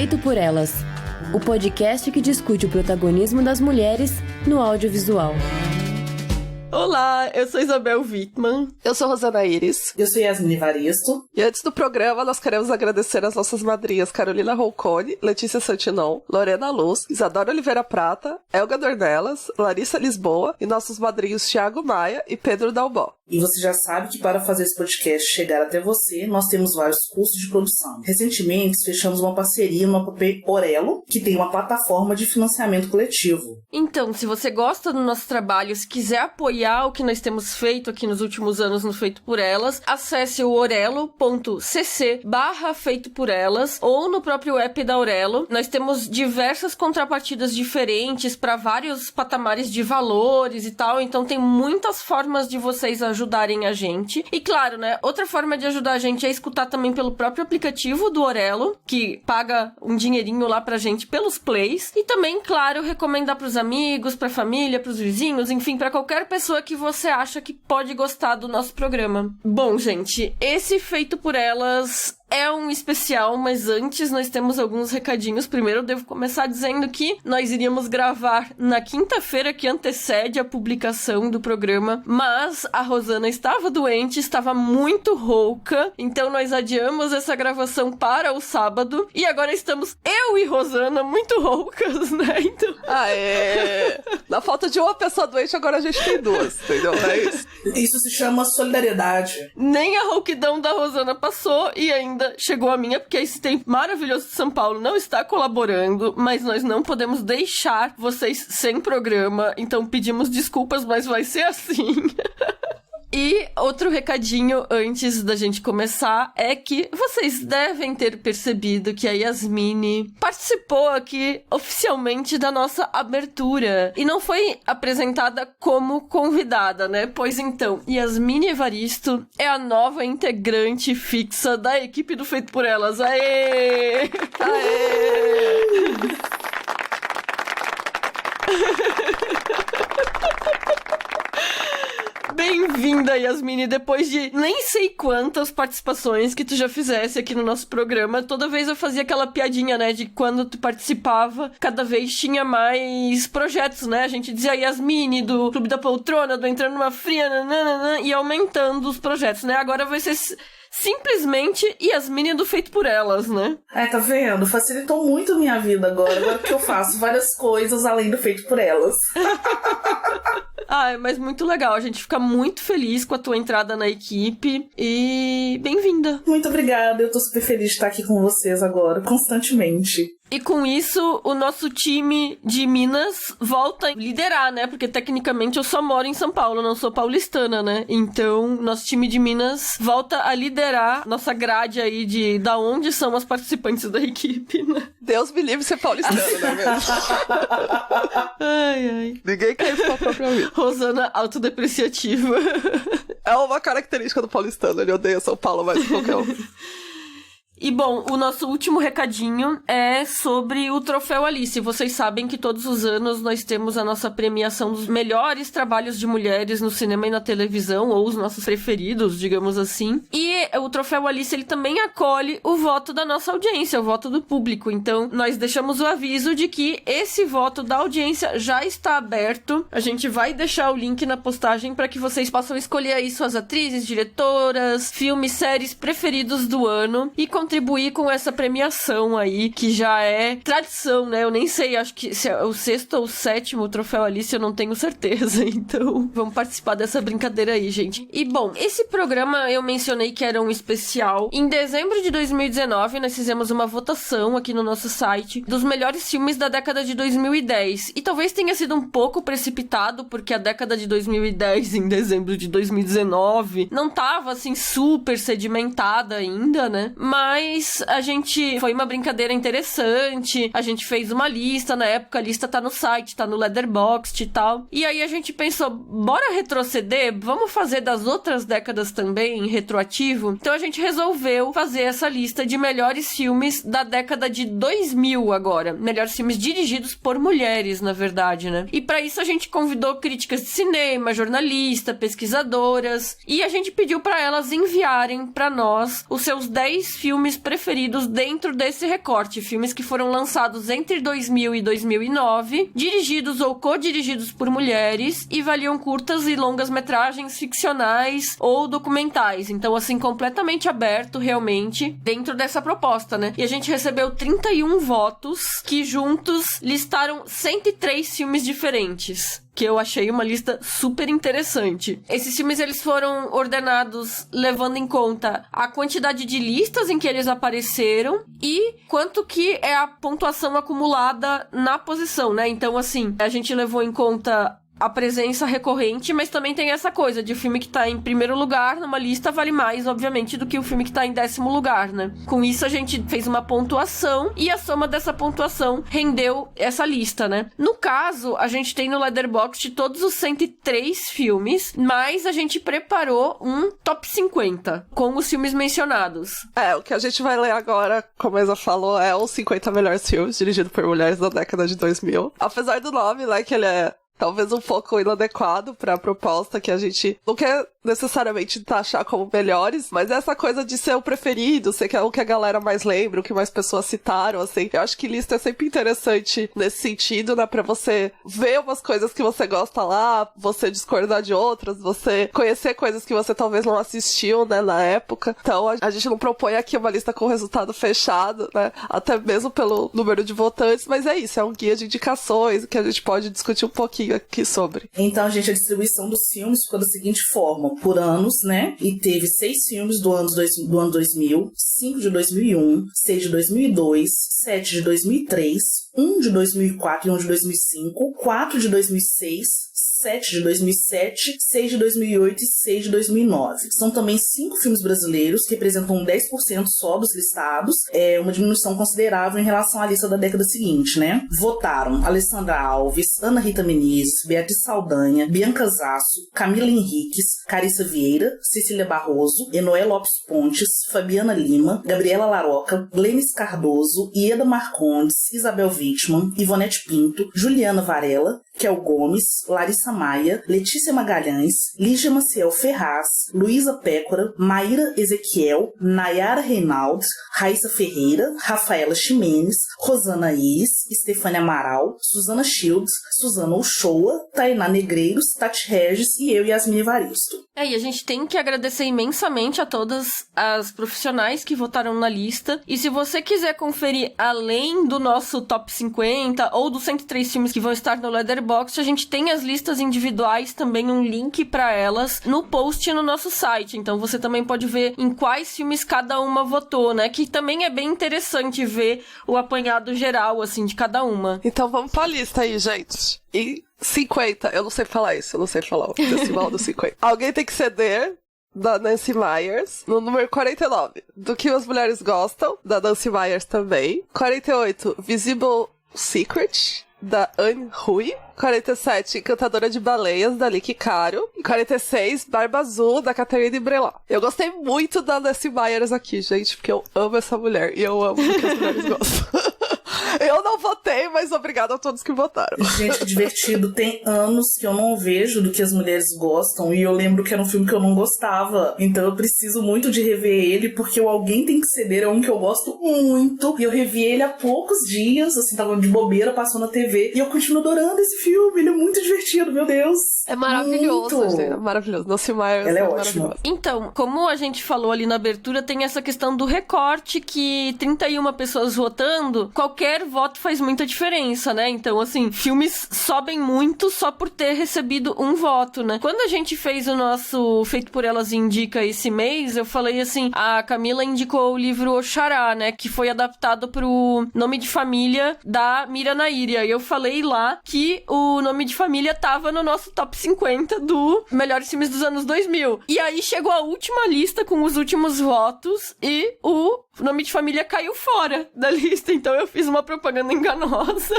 Feito por Elas, o podcast que discute o protagonismo das mulheres no audiovisual. Olá, eu sou Isabel Wittmann. Eu sou Rosana Iris. Eu sou Yasmine Evaristo. E antes do programa, nós queremos agradecer as nossas madrinhas Carolina Roncone, Letícia Santinon, Lorena Luz, Isadora Oliveira Prata, Elga Dornelas, Larissa Lisboa e nossos madrinhos Thiago Maia e Pedro Dalbó. E você já sabe que para fazer esse podcast chegar até você, nós temos vários custos de produção. Recentemente, fechamos uma parceria no app Orelo, que tem uma plataforma de financiamento coletivo. Então, se você gosta do nosso trabalho, se quiser apoiar o que nós temos feito aqui nos últimos anos no Feito por Elas, acesse o orelo.cc/Feito por Elas ou no próprio app da Orelo. Nós temos diversas contrapartidas diferentes para vários patamares de valores e tal, então tem muitas formas de vocês ajudarem a gente. E claro, né, outra forma de ajudar a gente é escutar também pelo próprio aplicativo do Orelo, que paga um dinheirinho lá pra gente pelos plays. E também, claro, recomendar pros amigos, pra família, pros vizinhos, enfim, pra qualquer pessoa que você acha que pode gostar do nosso programa. Bom, gente, esse Feito por Elas é um especial, mas antes nós temos alguns recadinhos. Primeiro eu devo começar dizendo que nós iríamos gravar na quinta-feira que antecede a publicação do programa, mas a Rosana estava doente, estava muito rouca, então nós adiamos essa gravação para o sábado, e agora estamos eu e Rosana muito roucas, né? Então... Na falta de uma pessoa doente, agora a gente tem duas, entendeu? É isso. Isso se chama solidariedade. Nem a rouquidão da Rosana passou e ainda chegou a minha, porque esse tempo maravilhoso de São Paulo não está colaborando, mas nós não podemos deixar vocês sem programa, então pedimos desculpas, mas vai ser assim. E outro recadinho antes da gente começar é que vocês devem ter percebido que a Yasmine participou aqui oficialmente da nossa abertura e não foi apresentada como convidada, né? Pois então, Yasmine Evaristo é a nova integrante fixa da equipe do Feito por Elas. Aê! Aê! Bem-vinda, Yasmine, depois de nem sei quantas participações que tu já fizesse aqui no nosso programa. Toda vez eu fazia aquela piadinha, né, de quando tu participava, cada vez tinha mais projetos, né? A gente dizia Yasmine do Clube da Poltrona, do Entrando numa Fria, nananana, e aumentando os projetos, né? Agora vai ser simplesmente Yasmine do Feito por Elas, né? Tá vendo? Facilitou muito a minha vida agora que eu faço várias coisas além do Feito por Elas. Mas muito legal, a gente fica muito feliz com a tua entrada na equipe e bem-vinda. Muito obrigada, eu tô super feliz de estar aqui com vocês agora, constantemente. E com isso, o nosso time de Minas volta a liderar, né? Porque tecnicamente eu só moro em São Paulo, não sou paulistana, né? Então, nosso time de Minas volta a liderar nossa grade aí de da onde são as participantes da equipe, né? Deus me livre ser paulistano, né, mesmo? Ai. Ninguém quer isso pra própria vida. Rosana autodepreciativa. É uma característica do paulistano, ele odeia São Paulo mais que qualquer um. E bom, o nosso último recadinho é sobre o Troféu Alice. Vocês sabem que todos os anos nós temos a nossa premiação dos melhores trabalhos de mulheres no cinema e na televisão, ou os nossos preferidos, digamos assim. E o Troféu Alice, ele também acolhe o voto da nossa audiência, o voto do público. Então, nós deixamos o aviso de que esse voto da audiência já está aberto. A gente vai deixar o link na postagem para que vocês possam escolher aí suas atrizes, diretoras, filmes, séries preferidos do ano e contribuir com essa premiação aí, que já é tradição, né? Eu nem sei, acho que se é o 6º ou o 7º Troféu Alice, eu não tenho certeza. Então, vamos participar dessa brincadeira aí, gente. E, bom, esse programa eu mencionei que era um especial. Em dezembro de 2019, nós fizemos uma votação aqui no nosso site dos melhores filmes da década de 2010. E talvez tenha sido um pouco precipitado, porque a década de 2010, em dezembro de 2019, não tava, assim, super sedimentada ainda, né? Mas a gente... Foi uma brincadeira interessante. A gente fez uma lista. Na época, a lista tá no site, tá no Letterboxd e tal. E aí a gente pensou, bora retroceder? Vamos fazer das outras décadas também, retroativo? Então a gente resolveu fazer essa lista de melhores filmes da década de 2000 agora. Melhores filmes dirigidos por mulheres, na verdade, né? E pra isso a gente convidou críticas de cinema, jornalistas, pesquisadoras. E a gente pediu pra elas enviarem pra nós os seus 10 filmes filmes preferidos dentro desse recorte. Filmes que foram lançados entre 2000 e 2009, dirigidos ou co-dirigidos por mulheres e valiam curtas e longas metragens ficcionais ou documentais. Então, assim, completamente aberto, realmente, dentro dessa proposta, né? E a gente recebeu 31 votos que juntos listaram 103 filmes diferentes, que eu achei uma lista super interessante. Esses filmes, eles foram ordenados levando em conta a quantidade de listas em que eles apareceram e quanto que é a pontuação acumulada na posição, né? Então, assim, a gente levou em conta a presença recorrente, mas também tem essa coisa de o filme que tá em primeiro lugar numa lista vale mais, obviamente, do que o filme que tá em 10º lugar, né? Com isso, a gente fez uma pontuação e a soma dessa pontuação rendeu essa lista, né? No caso, a gente tem no Letterboxd todos os 103 filmes, mas a gente preparou um top 50 com os filmes mencionados. O que a gente vai ler agora, como a Isa falou, é os 50 melhores filmes dirigidos por mulheres da década de 2000. Apesar do nome, né, que ele é talvez um pouco inadequado pra proposta, que a gente não quer necessariamente taxar como melhores, mas essa coisa de ser o preferido, ser o que a galera mais lembra, o que mais pessoas citaram, assim. Eu acho que lista é sempre interessante nesse sentido, né, pra você ver umas coisas que você gosta lá, você discordar de outras, você conhecer coisas que você talvez não assistiu, né, na época. Então, a gente não propõe aqui uma lista com resultado fechado, né, até mesmo pelo número de votantes, mas é isso, é um guia de indicações que a gente pode discutir um pouquinho aqui sobre. Então, gente, a distribuição dos filmes ficou da seguinte forma, por anos, né? E teve 6 filmes do ano 2000, 5 de 2001, 6 de 2002, 7 de 2003, 1 de 2004 e 1 de 2005, 4 de 2006, 7 de 2007, 6 de 2008 e 6 de 2009. São também 5 filmes brasileiros, que representam 10% só dos listados, uma diminuição considerável em relação à lista da década seguinte, né? Votaram Alessandra Alves, Ana Rita Menezes, Beatriz Saldanha, Bianca Zasso, Camila Henriques, Carissa Vieira, Cecília Barroso, Enoé Lopes Pontes, Fabiana Lima, Gabriela Laroca, Glenis Cardoso, Ieda Marcondes, Isabel Wittmann, Ivonete Pinto, Juliana Varela, Kel Gomes, Larissa Maia, Letícia Magalhães, Lígia Maciel Ferraz, Luísa Pécora, Maíra Ezequiel, Nayara Reinaldo, Raíssa Ferreira, Rafaela Ximenes, Rosana Is, Estefânia Amaral, Suzana Shields, Suzana Uchoa, Tainá Negreiros, Tati Regis e eu, Yasmin Evaristo. E a gente tem que agradecer imensamente a todas as profissionais que votaram na lista. E se você quiser conferir além do nosso top 50 ou dos 103 filmes que vão estar no Letterboxd, a gente tem as listas individuais, também um link para elas no post no nosso site. Então você também pode ver em quais filmes cada uma votou, né? Que também é bem interessante ver o apanhado geral, assim, de cada uma. Então vamos pra lista aí, gente. E 50, eu não sei falar isso, eu não sei falar o decimal do 50. Alguém tem que ceder, da Nancy Meyers, no número 49. Do que as mulheres gostam, da Nancy Meyers também. 48, Visible Secret, da Anne Hui. 47, Encantadora de Baleias, da Lick Caro. 46, Barba Azul, da Catherine Brelat. Eu gostei muito da Nancy Meyers aqui, gente, porque eu amo essa mulher e eu amo o que as mulheres gostam. Eu não votei, mas obrigada a todos que votaram. Gente, que divertido. Tem anos que eu não vejo do que as mulheres gostam e eu lembro que era um filme que eu não gostava. Então eu preciso muito de rever ele, porque o Alguém Tem Que Ceder é um que eu gosto muito. E eu revi ele há poucos dias, assim, tava de bobeira, passou na TV. E eu continuo adorando esse filme. Ele é muito divertido, meu Deus. É maravilhoso, gente. É maravilhoso. Nancy Meyers ela é ótima. Então, como a gente falou ali na abertura, tem essa questão do recorte, que 31 pessoas votando, qualquer voto faz muita diferença, né? Então, assim, filmes sobem muito só por ter recebido um voto, né? Quando a gente fez o nosso Feito por Elas Indica esse mês, eu falei assim, a Camila indicou o livro Oxará, né? Que foi adaptado pro Nome de Família da Mira Naíria. E eu falei lá que o Nome de Família tava no nosso top 50 do melhores filmes dos anos 2000. E aí chegou a última lista com os últimos votos e o Nome de Família caiu fora da lista. Então eu fiz uma proposta propaganda enganosa.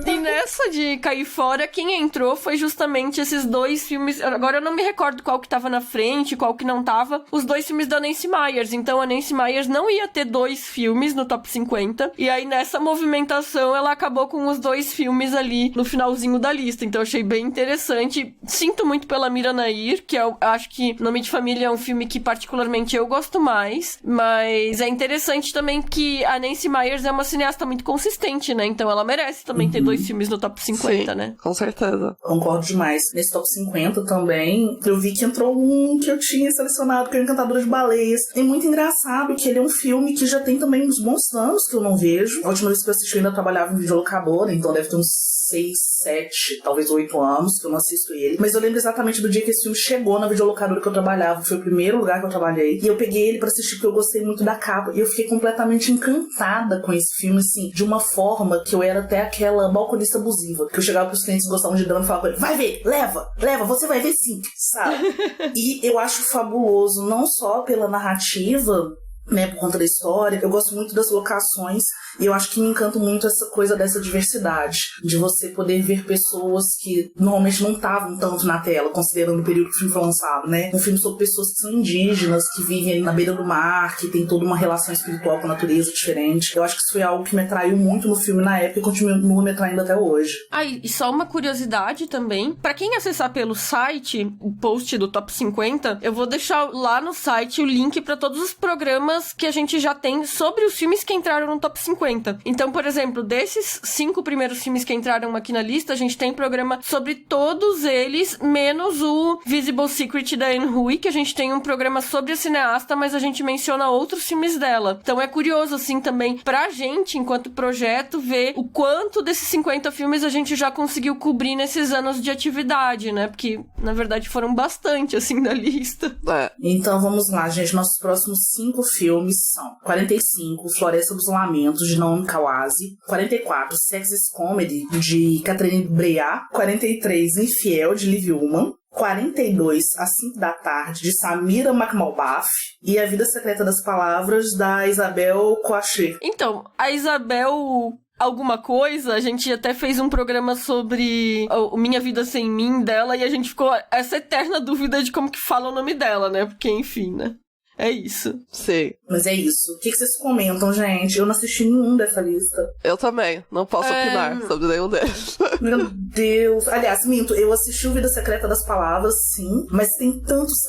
E nessa de cair fora, quem entrou foi justamente esses 2 filmes. Agora eu não me recordo qual que tava na frente, qual que não tava. Os 2 filmes da Nancy Meyers. Então a Nancy Meyers não ia ter 2 filmes no top 50. E aí nessa movimentação ela acabou com os 2 filmes ali no finalzinho da lista. Então eu achei bem interessante. Sinto muito pela Mira Nair, que eu acho que Nome de Família é um filme que particularmente eu gosto mais. Mas é interessante também que a Nancy Meyers é uma cineasta muito consistente, né? Então ela merece também ter 2 filmes no top 50, Sim, né? Com certeza. Concordo demais. Nesse top 50 também, eu vi que entrou um que eu tinha selecionado, que é o Encantadora de Baleias. É muito engraçado que ele é um filme que já tem também uns bons anos que eu não vejo. A última vez que eu assisti eu ainda trabalhava em videolocadora, então deve ter uns 6, 7, talvez 8 anos que eu não assisto ele. Mas eu lembro exatamente do dia que esse filme chegou na videolocadora que eu trabalhava. Foi o primeiro lugar que eu trabalhei. E eu peguei ele pra assistir porque eu gostei muito da capa. E eu fiquei completamente encantada com esse filme, assim, de uma forma que eu era até aquela balconista abusiva. Que eu chegava pros clientes que gostavam de drama e falava: vai ver, leva, você vai ver sim, sabe? E eu acho fabuloso, não só pela narrativa, né, por conta da história. Eu gosto muito das locações e eu acho que me encanta muito essa coisa dessa diversidade, de você poder ver pessoas que normalmente não estavam tanto na tela, considerando o período que o filme foi lançado, né? Um filme sobre pessoas que são indígenas, que vivem ali na beira do mar, que tem toda uma relação espiritual com a natureza diferente. Eu acho que isso foi algo que me atraiu muito no filme na época e continua me atraindo até hoje. E só uma curiosidade também, pra quem acessar pelo site, o post do Top 50, eu vou deixar lá no site o link pra todos os programas que a gente já tem sobre os filmes que entraram no Top 50. Então, por exemplo, desses 5 primeiros filmes que entraram aqui na lista, a gente tem programa sobre todos eles, menos o Visible Secret da Anne Hui, que a gente tem um programa sobre a cineasta, mas a gente menciona outros filmes dela. Então é curioso, assim, também pra gente, enquanto projeto, ver o quanto desses 50 filmes a gente já conseguiu cobrir nesses anos de atividade, né? Porque, na verdade, foram bastante, assim, da lista. Então vamos lá, gente. Nossos próximos 5 filmes são 45, Floresta dos Lamentos, de Naomi Kawase. 44, Sexist Comedy, de Catherine Breillat. 43, Infiel, de Liv Ullmann. 42, Às 5 da Tarde, de Samira Makhmalbaf. E A Vida Secreta das Palavras, da Isabel Coacher. Então, a Isabel alguma coisa, a gente até fez um programa sobre o Minha Vida Sem Mim dela, e a gente ficou essa eterna dúvida de como que fala o nome dela, né? Porque, enfim, né? É isso. Sim. Mas é isso. O que vocês comentam, gente? Eu não assisti nenhum dessa lista. Eu também. Não posso opinar sobre nenhum deles. Meu Deus. Aliás, minto. Eu assisti o Vida Secreta das Palavras, sim. Mas tem tantos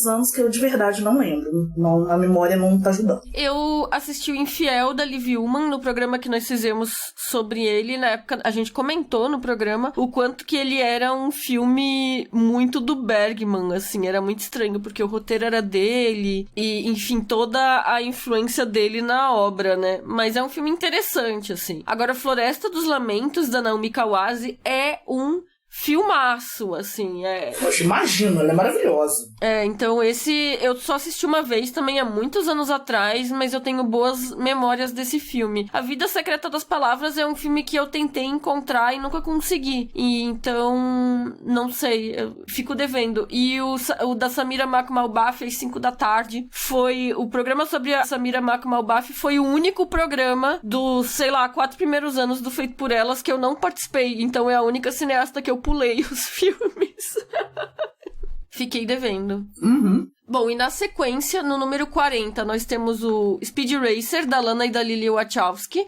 anos que eu de verdade não lembro. Não, a memória não tá ajudando. Eu assisti o Infiel, da Liv Ullmann, no programa que nós fizemos sobre ele. Na época, a gente comentou no programa o quanto que ele era um filme muito do Bergman, assim. Era muito estranho, porque o roteiro era dele. E, enfim, toda a influência dele na obra, né? Mas é um filme interessante, assim. Agora, Floresta dos Lamentos, da Naomi Kawase, é um filmaço, assim, Poxa, imagino, ela é maravilhosa. Então esse eu só assisti uma vez também há muitos anos atrás, mas eu tenho boas memórias desse filme. A Vida Secreta das Palavras é um filme que eu tentei encontrar e nunca consegui. E então, não sei, eu fico devendo. E o da Samira Makhmalbaf, às 5 da tarde, foi o programa sobre a Samira Makhmalbaf, foi o único programa dos, 4 primeiros anos do Feito por Elas que eu não participei. Então é a única cineasta que eu pulei os filmes. Fiquei devendo. Uhum. Bom, e na sequência, no número 40, nós temos o Speed Racer, da Lana e da Lily Wachowski.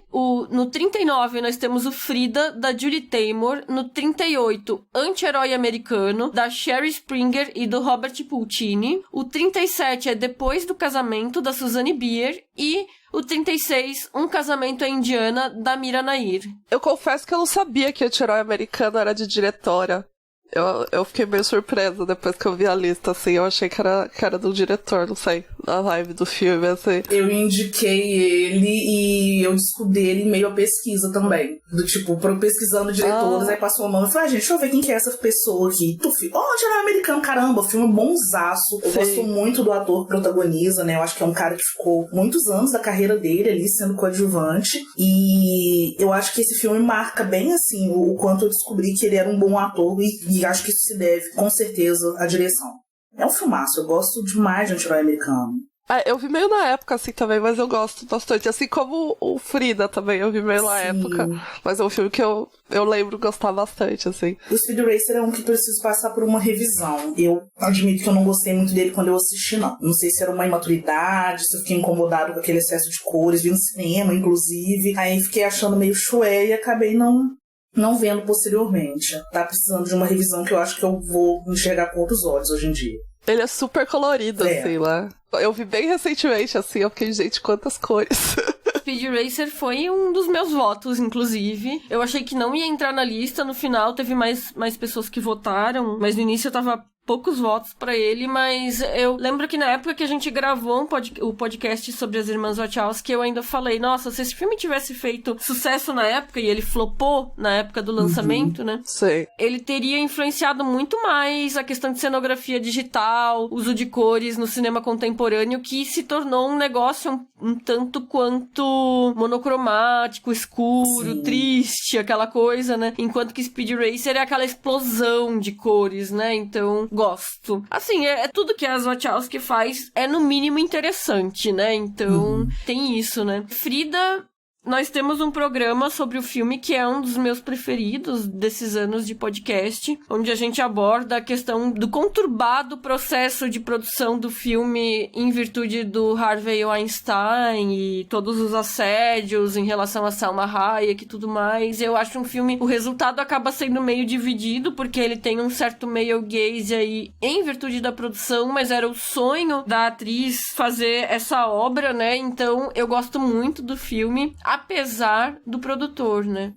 No 39, nós temos o Frida, da Judy Taymor. No 38, Anti-Herói Americano, da Sherry Springer e do Robert Pulcini. O 37 é Depois do Casamento, da Suzanne Bier. E o 36, Um Casamento à Indiana, da Mira Nair. Eu confesso que eu não sabia que o Anti-Herói Americano era de diretora. Eu fiquei meio surpresa depois que eu vi a lista, assim. Eu achei que era do diretor, não sei, na live do filme, assim. Eu indiquei ele e eu descobri ele em meio à pesquisa também. Do tipo, pesquisando diretores, aí passou a mão e falei, gente, deixa eu ver quem que é essa pessoa aqui. Anti-Herói Americano, caramba, filme bonzaço. Eu gosto muito do ator que protagoniza, né? Eu acho que é um cara que ficou muitos anos da carreira dele ali sendo coadjuvante. E eu acho que esse filme marca bem, assim, o quanto eu descobri que ele era um bom ator e acho que isso se deve, com certeza, à direção. É um filmaço, eu gosto demais de Anti-Herói Americano. Eu vi meio na época, assim, também, mas eu gosto bastante. Assim como o Frida também, eu vi meio na época. Mas é um filme que eu lembro gostar bastante, assim. O Speed Racer é um que preciso passar por uma revisão. Eu admito que eu não gostei muito dele quando eu assisti, não. Não sei se era uma imaturidade, se eu fiquei incomodado com aquele excesso de cores, vi no cinema, inclusive. Aí fiquei achando meio chué e acabei não vendo posteriormente. Tá precisando de uma revisão que eu acho que eu vou enxergar com outros olhos hoje em dia. Ele é super colorido, assim, né? Eu vi bem recentemente, assim, eu fiquei, gente, quantas cores. Speed Racer foi um dos meus votos, inclusive. Eu achei que não ia entrar na lista, no final teve mais pessoas que votaram, mas no início eu tava poucos votos pra ele, mas eu lembro que na época que a gente gravou o podcast sobre as irmãs Wachowski, eu ainda falei, nossa, se esse filme tivesse feito sucesso na época, e ele flopou na época do lançamento, né? Sim. Ele teria influenciado muito mais a questão de cenografia digital, uso de cores no cinema contemporâneo, que se tornou um negócio um tanto quanto monocromático, escuro, triste, aquela coisa, né? Enquanto que Speed Racer é aquela explosão de cores, né? Então, gosto. Assim, é tudo que as Wachowski faz é no mínimo interessante, né? Então, tem isso, né? Frida... Nós temos um programa sobre o filme que é um dos meus preferidos desses anos de podcast, onde a gente aborda a questão do conturbado processo de produção do filme em virtude do Harvey Weinstein e todos os assédios em relação a Salma Hayek e tudo mais. Eu acho um filme... O resultado acaba sendo meio dividido, porque ele tem um certo male gaze aí em virtude da produção, mas era o sonho da atriz fazer essa obra, né? Então, eu gosto muito do filme, apesar do produtor, né?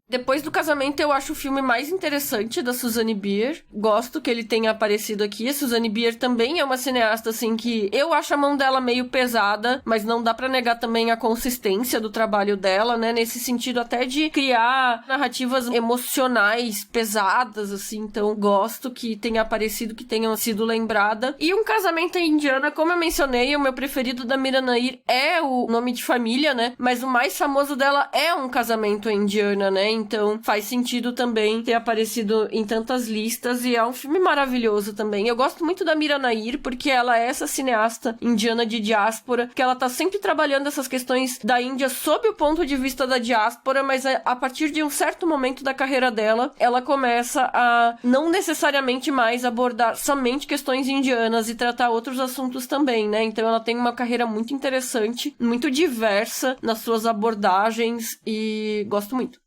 Depois do Casamento, eu acho o filme mais interessante da Susanne Bier. Gosto que ele tenha aparecido aqui. A Susanne Bier também é uma cineasta, assim, que eu acho a mão dela meio pesada, mas não dá pra negar também a consistência do trabalho dela, né? Nesse sentido até de criar narrativas emocionais pesadas, assim. Então, gosto que tenha aparecido, que tenha sido lembrada. E Um Casamento em Indiana, como eu mencionei, o meu preferido da Mira Nair é o Nome de Família, né? Mas o mais famoso dela é Um Casamento em Indiana, né? Então faz sentido também ter aparecido em tantas listas e é um filme maravilhoso também. Eu gosto muito da Mira Nair porque ela é essa cineasta indiana de diáspora, que ela tá sempre trabalhando essas questões da Índia sob o ponto de vista da diáspora, mas a partir de um certo momento da carreira dela, ela começa a não necessariamente mais abordar somente questões indianas e tratar outros assuntos também, né? Então ela tem uma carreira muito interessante, muito diversa nas suas abordagens e gosto muito.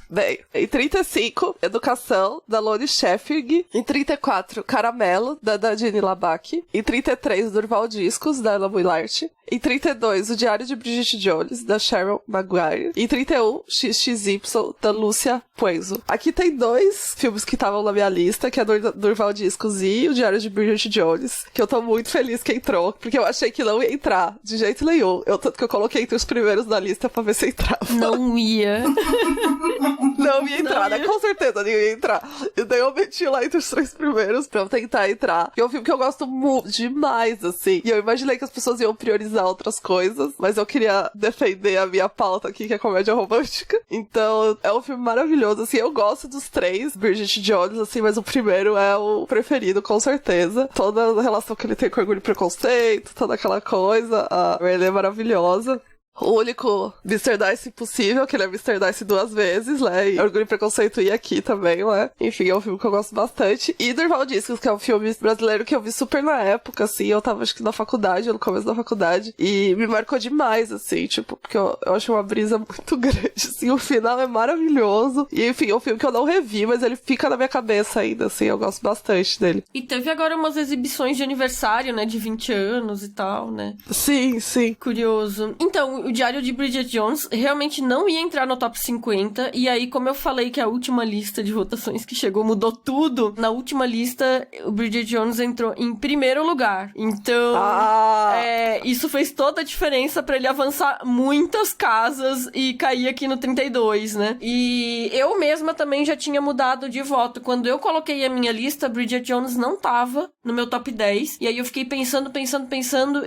Bem, em 35, Educação, da Loni Sheffield. Em 34, Caramelo, da Nadine Labaki. Em 33, Durval Discos, da Ella Willard. Em 32, O Diário de Bridget Jones, da Cheryl Maguire. Em 31, XXY, da Lúcia Puenzo. Aqui tem dois filmes que estavam na minha lista, que é Durval Discos e O Diário de Bridget Jones, que eu tô muito feliz que entrou, porque eu achei que não ia entrar, de jeito nenhum. Tanto que eu coloquei entre os primeiros na lista pra ver se entrava. Não ia. Não ia entrar, né? Com certeza não ia entrar. E daí eu meti lá entre os 3 primeiros pra eu tentar entrar. E é um filme que eu gosto demais, assim. E eu imaginei que as pessoas iam priorizar outras coisas, mas eu queria defender a minha pauta aqui, que é comédia romântica. Então, é um filme maravilhoso, assim. Eu gosto dos 3, Bridget Jones, assim, mas o primeiro é o preferido, com certeza. Toda a relação que ele tem com Orgulho e Preconceito, toda aquela coisa. A Riley é maravilhosa. O único Mr. Darcy possível, que ele é Mr. Darcy 2 vezes, né? E Orgulho e Preconceito e aqui também, né? Enfim, é um filme que eu gosto bastante. E Durval Discos, que é um filme brasileiro que eu vi super na época, assim. Eu tava, acho que na faculdade, no começo da faculdade. E me marcou demais, assim, tipo, porque eu acho uma brisa muito grande, assim. O final é maravilhoso. E, enfim, é um filme que eu não revi, mas ele fica na minha cabeça ainda, assim. Eu gosto bastante dele. E teve agora umas exibições de aniversário, né? De 20 anos e tal, né? Sim, sim. Curioso. Então, o Diário de Bridget Jones realmente não ia entrar no top 50, e aí, como eu falei que a última lista de votações que chegou mudou tudo, na última lista, o Bridget Jones entrou em primeiro lugar. Então, isso fez toda a diferença pra ele avançar muitas casas e cair aqui no 32, né? E eu mesma também já tinha mudado de voto. Quando eu coloquei a minha lista, Bridget Jones não tava no meu top 10. E aí eu fiquei pensando,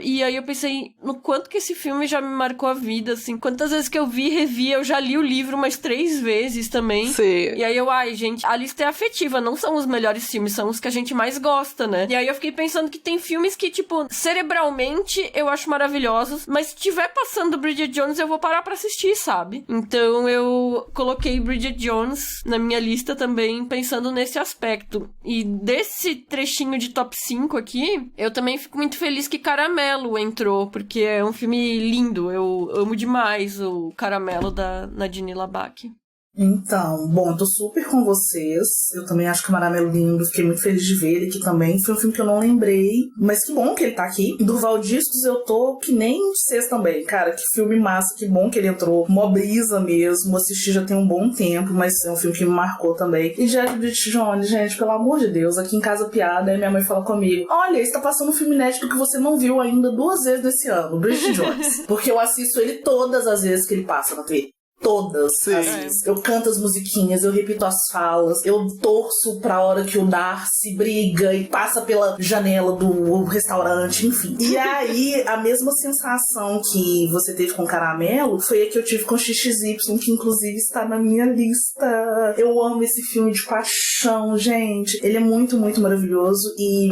e aí eu pensei no quanto que esse filme já me marcou a vida, assim. Quantas vezes que eu vi e revi, eu já li o livro umas 3 vezes também. Sim. E aí gente, a lista é afetiva, não são os melhores filmes, são os que a gente mais gosta, né? E aí eu fiquei pensando que tem filmes que, tipo, cerebralmente eu acho maravilhosos, mas se tiver passando Bridget Jones, eu vou parar pra assistir, sabe? Então eu coloquei Bridget Jones na minha lista também, pensando nesse aspecto. E desse trechinho de top 5 aqui, eu também fico muito feliz que Caramelo entrou, porque é um filme lindo, eu amo demais o Caramelo da Nadine Labaki. Então, bom, eu tô super com vocês. Eu também acho que o Caramelo lindo, fiquei muito feliz de ver ele aqui também. Foi um filme que eu não lembrei, mas que bom que ele tá aqui. Durval Discos eu tô que nem vocês também. Cara, que filme massa, que bom que ele entrou. Mó brisa mesmo, assisti já tem um bom tempo, mas é um filme que me marcou também. E Jack Bridget Jones, gente, pelo amor de Deus, aqui em casa piada, aí minha mãe fala comigo: olha, está passando um filme inédito que você não viu ainda 2 vezes nesse ano, Bridget Jones. Porque eu assisto ele todas as vezes que ele passa na TV. Todas as vezes. Eu canto as musiquinhas, eu repito as falas, eu torço pra hora que o Darcy briga e passa pela janela do restaurante, enfim. E aí, a mesma sensação que você teve com Caramelo foi a que eu tive com XXY, que inclusive está na minha lista. Eu amo esse filme de paixão, gente. Ele é muito, muito maravilhoso e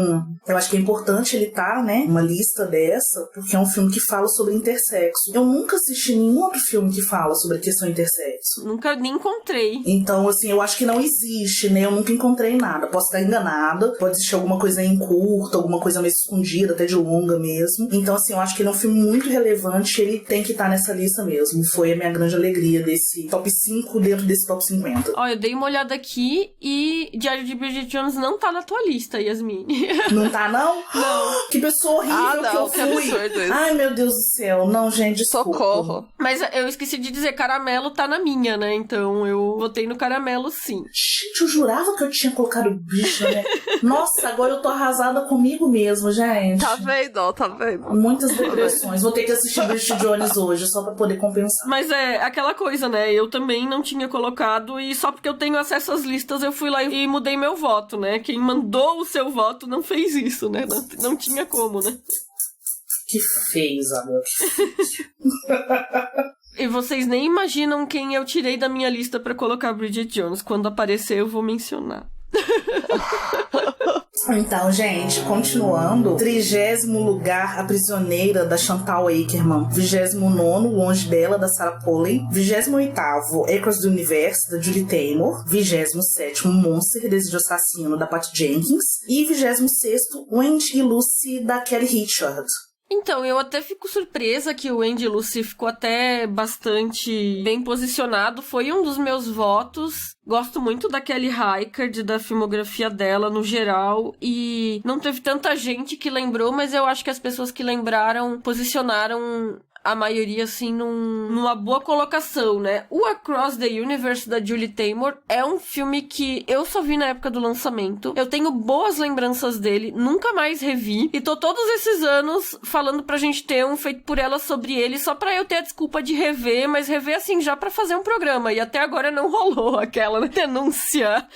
eu acho que é importante ele estar, né, numa lista dessa, porque é um filme que fala sobre intersexo. Eu nunca assisti nenhum outro filme que fala sobre a questão intersexo. Nunca nem encontrei. Então, assim, eu acho que não existe, né? Eu nunca encontrei nada. Posso estar enganada. Pode existir alguma coisa em curta, alguma coisa meio escondida, até de longa mesmo. Então, assim, eu acho que ele é um filme muito relevante. Ele tem que estar nessa lista mesmo. Foi a minha grande alegria desse top 5 dentro desse top 50. Ó, eu dei uma olhada aqui e Diário de Bridget Jones não tá na tua lista, Yasmin. Não tá, não? Não. Que pessoa horrível que eu fui. Absurdo isso. Ai, meu Deus do céu. Não, gente, desculpa. Socorro. Mas eu esqueci de dizer, Caramelo tá na minha, né? Então eu votei no Caramelo, sim. Gente, eu jurava que eu tinha colocado o bicho, né? Nossa, agora eu tô arrasada comigo mesmo, gente. Tá vendo? Tá vendo? Muitas depressões. Vou ter que assistir Bridget Jones hoje, só pra poder compensar. Mas é aquela coisa, né? Eu também não tinha colocado e só porque eu tenho acesso às listas eu fui lá e mudei meu voto, né? Quem mandou o seu voto não fez isso, né? Não tinha como, né? Que feio, Isabel. E vocês nem imaginam quem eu tirei da minha lista pra colocar Bridget Jones. Quando aparecer, eu vou mencionar. Então, gente, continuando. 30º lugar, A Prisioneira, da Chantal Akerman. 29º, Longe Dela, da Sarah Polley. 28º, Across the Universe, da Julie Taymor. 27º, Monster, Desejo Assassino, da Patty Jenkins. E 26º, Wendy e Lucy, da Kelly Richard. Então, eu até fico surpresa que o Wendy Lucy ficou até bastante bem posicionado. Foi um dos meus votos. Gosto muito da Kelly Reichardt, da filmografia dela no geral. E não teve tanta gente que lembrou, mas eu acho que as pessoas que lembraram posicionaram a maioria, assim, numa boa colocação, né? O Across the Universe, da Julie Taymor, é um filme que eu só vi na época do lançamento. Eu tenho boas lembranças dele, nunca mais revi. E tô todos esses anos falando pra gente ter um feito por ela sobre ele, só pra eu ter a desculpa de rever, mas rever, assim, já pra fazer um programa. E até agora não rolou aquela, né? Denúncia.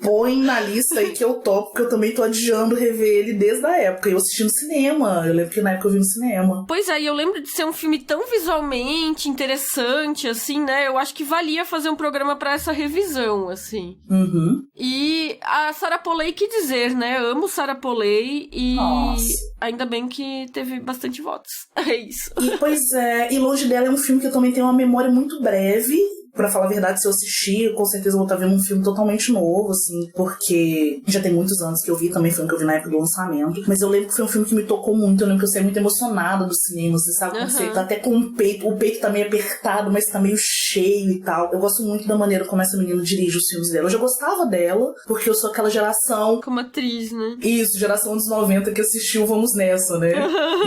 Põe na lista aí que eu topo, porque eu também tô adiando rever ele desde a época. Eu assisti no cinema. Eu lembro que na época eu vi no cinema. Pois é, e eu lembro de ser um filme tão visualmente interessante, assim, né? Eu acho que valia fazer um programa pra essa revisão, assim. Uhum. E a Sarah Polley, que dizer, né? Amo Sarah Polley e Nossa. ainda bem que teve bastante votos. É isso. E, pois é, e Longe Dela é um filme que eu também tenho uma memória muito breve. Pra falar a verdade, se eu assistir, eu com certeza vou estar vendo um filme totalmente novo, assim, porque já tem muitos anos que eu vi, também foi um que eu vi na época do lançamento. Mas eu lembro que foi um filme que me tocou muito, eu lembro que eu saí muito emocionada do cinema, você sabe, quando você tá até com o peito tá meio apertado, mas tá meio cheio e tal. Eu gosto muito da maneira como essa menina dirige os filmes dela. Eu já gostava dela, porque eu sou aquela geração... Como atriz, né? Isso, geração dos 90 que assistiu Vamos Nessa, né?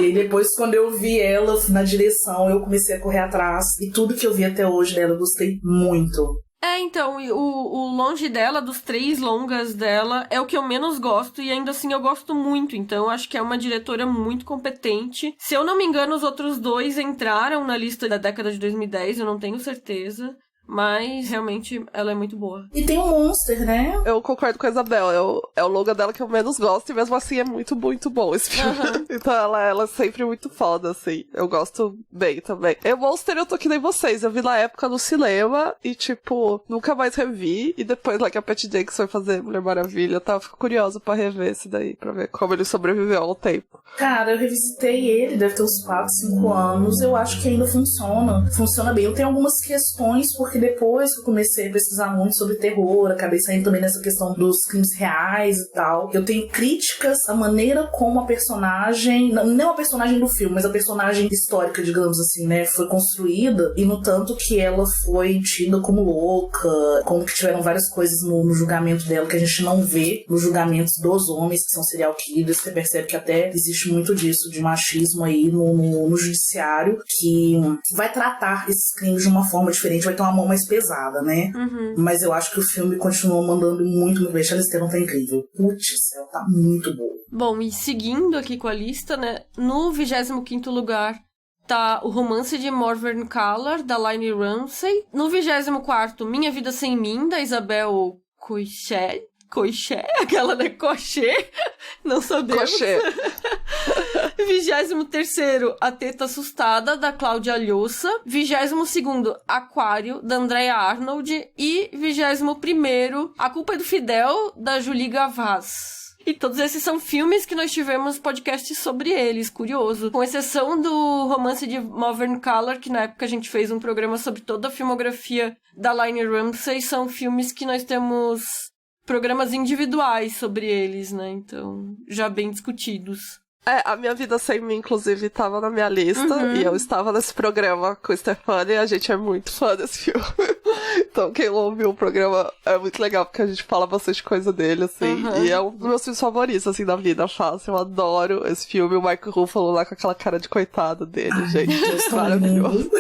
E aí depois, quando eu vi ela na direção, eu comecei a correr atrás. E tudo que eu vi até hoje dela, eu gostei muito. É, então, o Longe Dela, dos 3 longas dela, é o que eu menos gosto, e ainda assim eu gosto muito, então acho que é uma diretora muito competente. Se eu não me engano, os outros 2 entraram na lista da década de 2010, eu não tenho certeza. Mas, realmente, ela é muito boa. E tem o Monster, né? Eu concordo com a Isabel, é o longa dela que eu menos gosto, e mesmo assim é muito, muito bom esse filme. Então ela é sempre muito foda, assim. Eu gosto bem também. E o Monster eu tô que nem vocês, eu vi na época no cinema, e tipo, nunca mais revi, e depois lá que a Patty Jenkins foi fazer Mulher Maravilha, tá? Eu fico curiosa pra rever esse daí, pra ver como ele sobreviveu ao tempo. Cara, eu revisitei ele, deve ter uns 4, 5 anos, eu acho que ainda funciona. Funciona bem. Eu tenho algumas questões, porque depois que eu comecei a pesquisar muito sobre terror, acabei saindo também nessa questão dos crimes reais e tal. Eu tenho críticas à maneira como a personagem, não a personagem do filme, mas a personagem histórica, digamos assim, né, foi construída, e no tanto que ela foi tida como louca, como que tiveram várias coisas no julgamento dela que a gente não vê nos julgamentos dos homens que são serial killers. Você percebe que até existe muito disso, de machismo aí no judiciário, que vai tratar esses crimes de uma forma diferente, vai ter uma mão mais pesada, né? Mas eu acho que o filme continua mandando muito, muito bem. Charlize Theron tá incrível. Putz, ela tá muito boa. Bom, e seguindo aqui com a lista, né? No 25º lugar tá O Romance de Morvern Callar, da Lynne Ramsey. No 24º, Minha Vida Sem Mim, da Isabel Coixet, aquela, né? Cochê. Não sabemos. Cochê. 23º, A Teta Assustada, da Cláudia Alhoça. 22º, Aquário, da Andrea Arnold. E 21º, A Culpa é do Fidel, da Julie Gavaz. E todos esses são filmes que nós tivemos podcasts sobre eles, curioso. Com exceção do Romance de Morvern Callar, que na época a gente fez um programa sobre toda a filmografia da Lynne Ramsey, são filmes que nós temos programas individuais sobre eles, né? Então, já bem discutidos. A Minha Vida Sem Mim, inclusive, tava na minha lista, e eu estava nesse programa com o Stefani, e a gente é muito fã desse filme. Então, quem ouviu o programa é muito legal, porque a gente fala bastante coisa dele, assim, e é um dos meus filmes favoritos, assim, da vida, fácil. Eu adoro esse filme, o Mark Ruffalo lá com aquela cara de coitado dele, gente. Maravilhoso.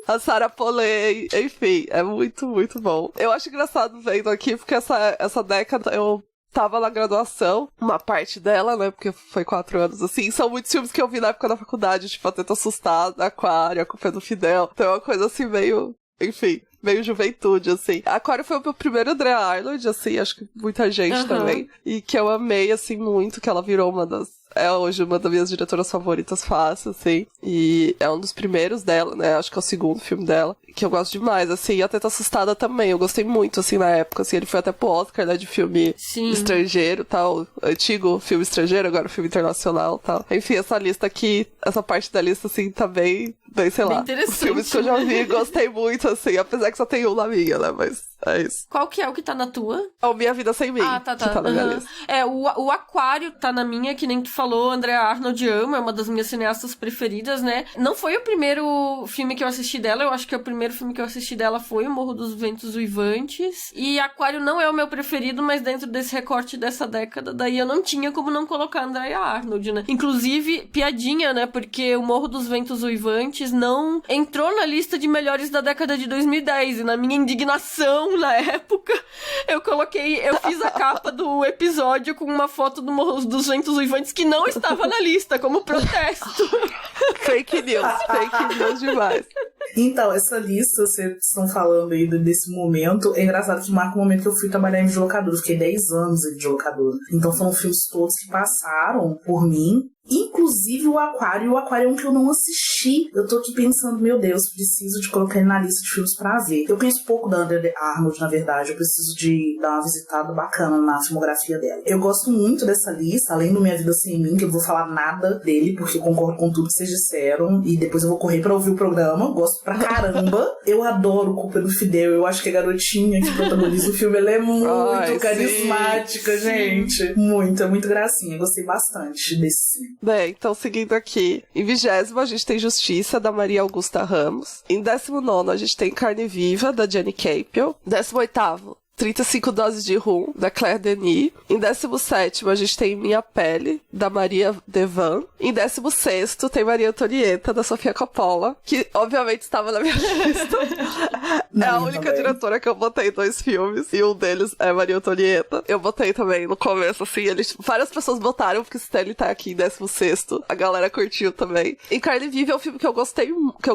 A Sarah Polley, enfim, é muito, muito bom. Eu acho engraçado vendo aqui, porque essa década eu tava na graduação, uma parte dela, né, porque foi 4 anos, assim, são muitos filmes que eu vi na época da faculdade, tipo, A Teta Assustada, Aquário, A Culpa é do Fidel, então é uma coisa assim meio, enfim, meio juventude, assim. Aquário foi o meu primeiro Andrea Arnold, assim, acho que muita gente também, e que eu amei, assim, muito, que ela virou é hoje uma das minhas diretoras favoritas, fácil, assim. E é um dos primeiros dela, né? Acho que é o segundo filme dela. Que eu gosto demais, assim. E A Teta Assustada também. Eu gostei muito, assim, na época. Assim, ele foi até pro Oscar, né? De filme estrangeiro, tal. Antigo filme estrangeiro, agora filme internacional, tal. Enfim, essa lista aqui, essa parte da lista, assim, tá bem sei lá. Interessante. Os filmes que eu já vi, gostei muito, assim. Apesar que só tem um na minha, né? Mas é isso. Qual que é o que tá na tua? É o Minha Vida Sem Mim. Ah, tá. Que tá na minha lista. O Aquário tá na minha, que nem tu falou, Andrea Arnold ama, é uma das minhas cineastas preferidas, né? Não foi o primeiro filme que eu assisti dela, eu acho que o primeiro filme que eu assisti dela foi O Morro dos Ventos Uivantes. E Aquário não é o meu preferido, mas dentro desse recorte dessa década, daí eu não tinha como não colocar Andrea Arnold, né? Inclusive, piadinha, né? Porque O Morro dos Ventos Uivantes não entrou na lista de melhores da década de 2010. E na minha indignação, na época, eu fiz a capa do episódio com uma foto do Morro dos Ventos Uivantes que não estava na lista, como protesto. Fake news demais. Então, essa lista, vocês estão falando aí desse momento, é engraçado que marca o momento que eu fui trabalhar em videolocadora. Eu fiquei 10 anos em videolocadora. Então foram filmes todos que passaram por mim. Inclusive o Aquário. O Aquário é um que eu não assisti. Eu tô aqui pensando, meu Deus, preciso de colocar ele na lista de filmes pra ver. Eu conheço pouco da Andrea Arnold, na verdade. Eu preciso de dar uma visitada bacana na filmografia dela. Eu gosto muito dessa lista, além do Minha Vida Sem Mim, que eu vou falar nada dele, porque eu concordo com tudo que vocês disseram. E depois eu vou correr pra ouvir o programa. Gosto pra caramba. Eu adoro Culpa do Fidel. Eu acho que a garotinha que protagoniza o filme, ela é muito carismática, gente. Muito, é muito gracinha. Gostei bastante desse filme. Bem, então seguindo aqui. Em 20º, a gente tem Justiça, da Maria Augusta Ramos. Em 19º, a gente tem Carne Viva, da Jenny Capiel. 18º, 35 Doses de Rum, da Claire Denis. Em 17º, a gente tem Minha Pele, da Maria Devan. Em 16º, tem Maria Antonieta, da Sofia Coppola, que obviamente estava na minha lista. É a única diretora que eu botei 2 filmes, e um deles é Maria Antonieta. Eu botei também no começo, assim, várias pessoas botaram, porque Stanley tá aqui em 16º. A galera curtiu também. Em Carne Viva é um filme que eu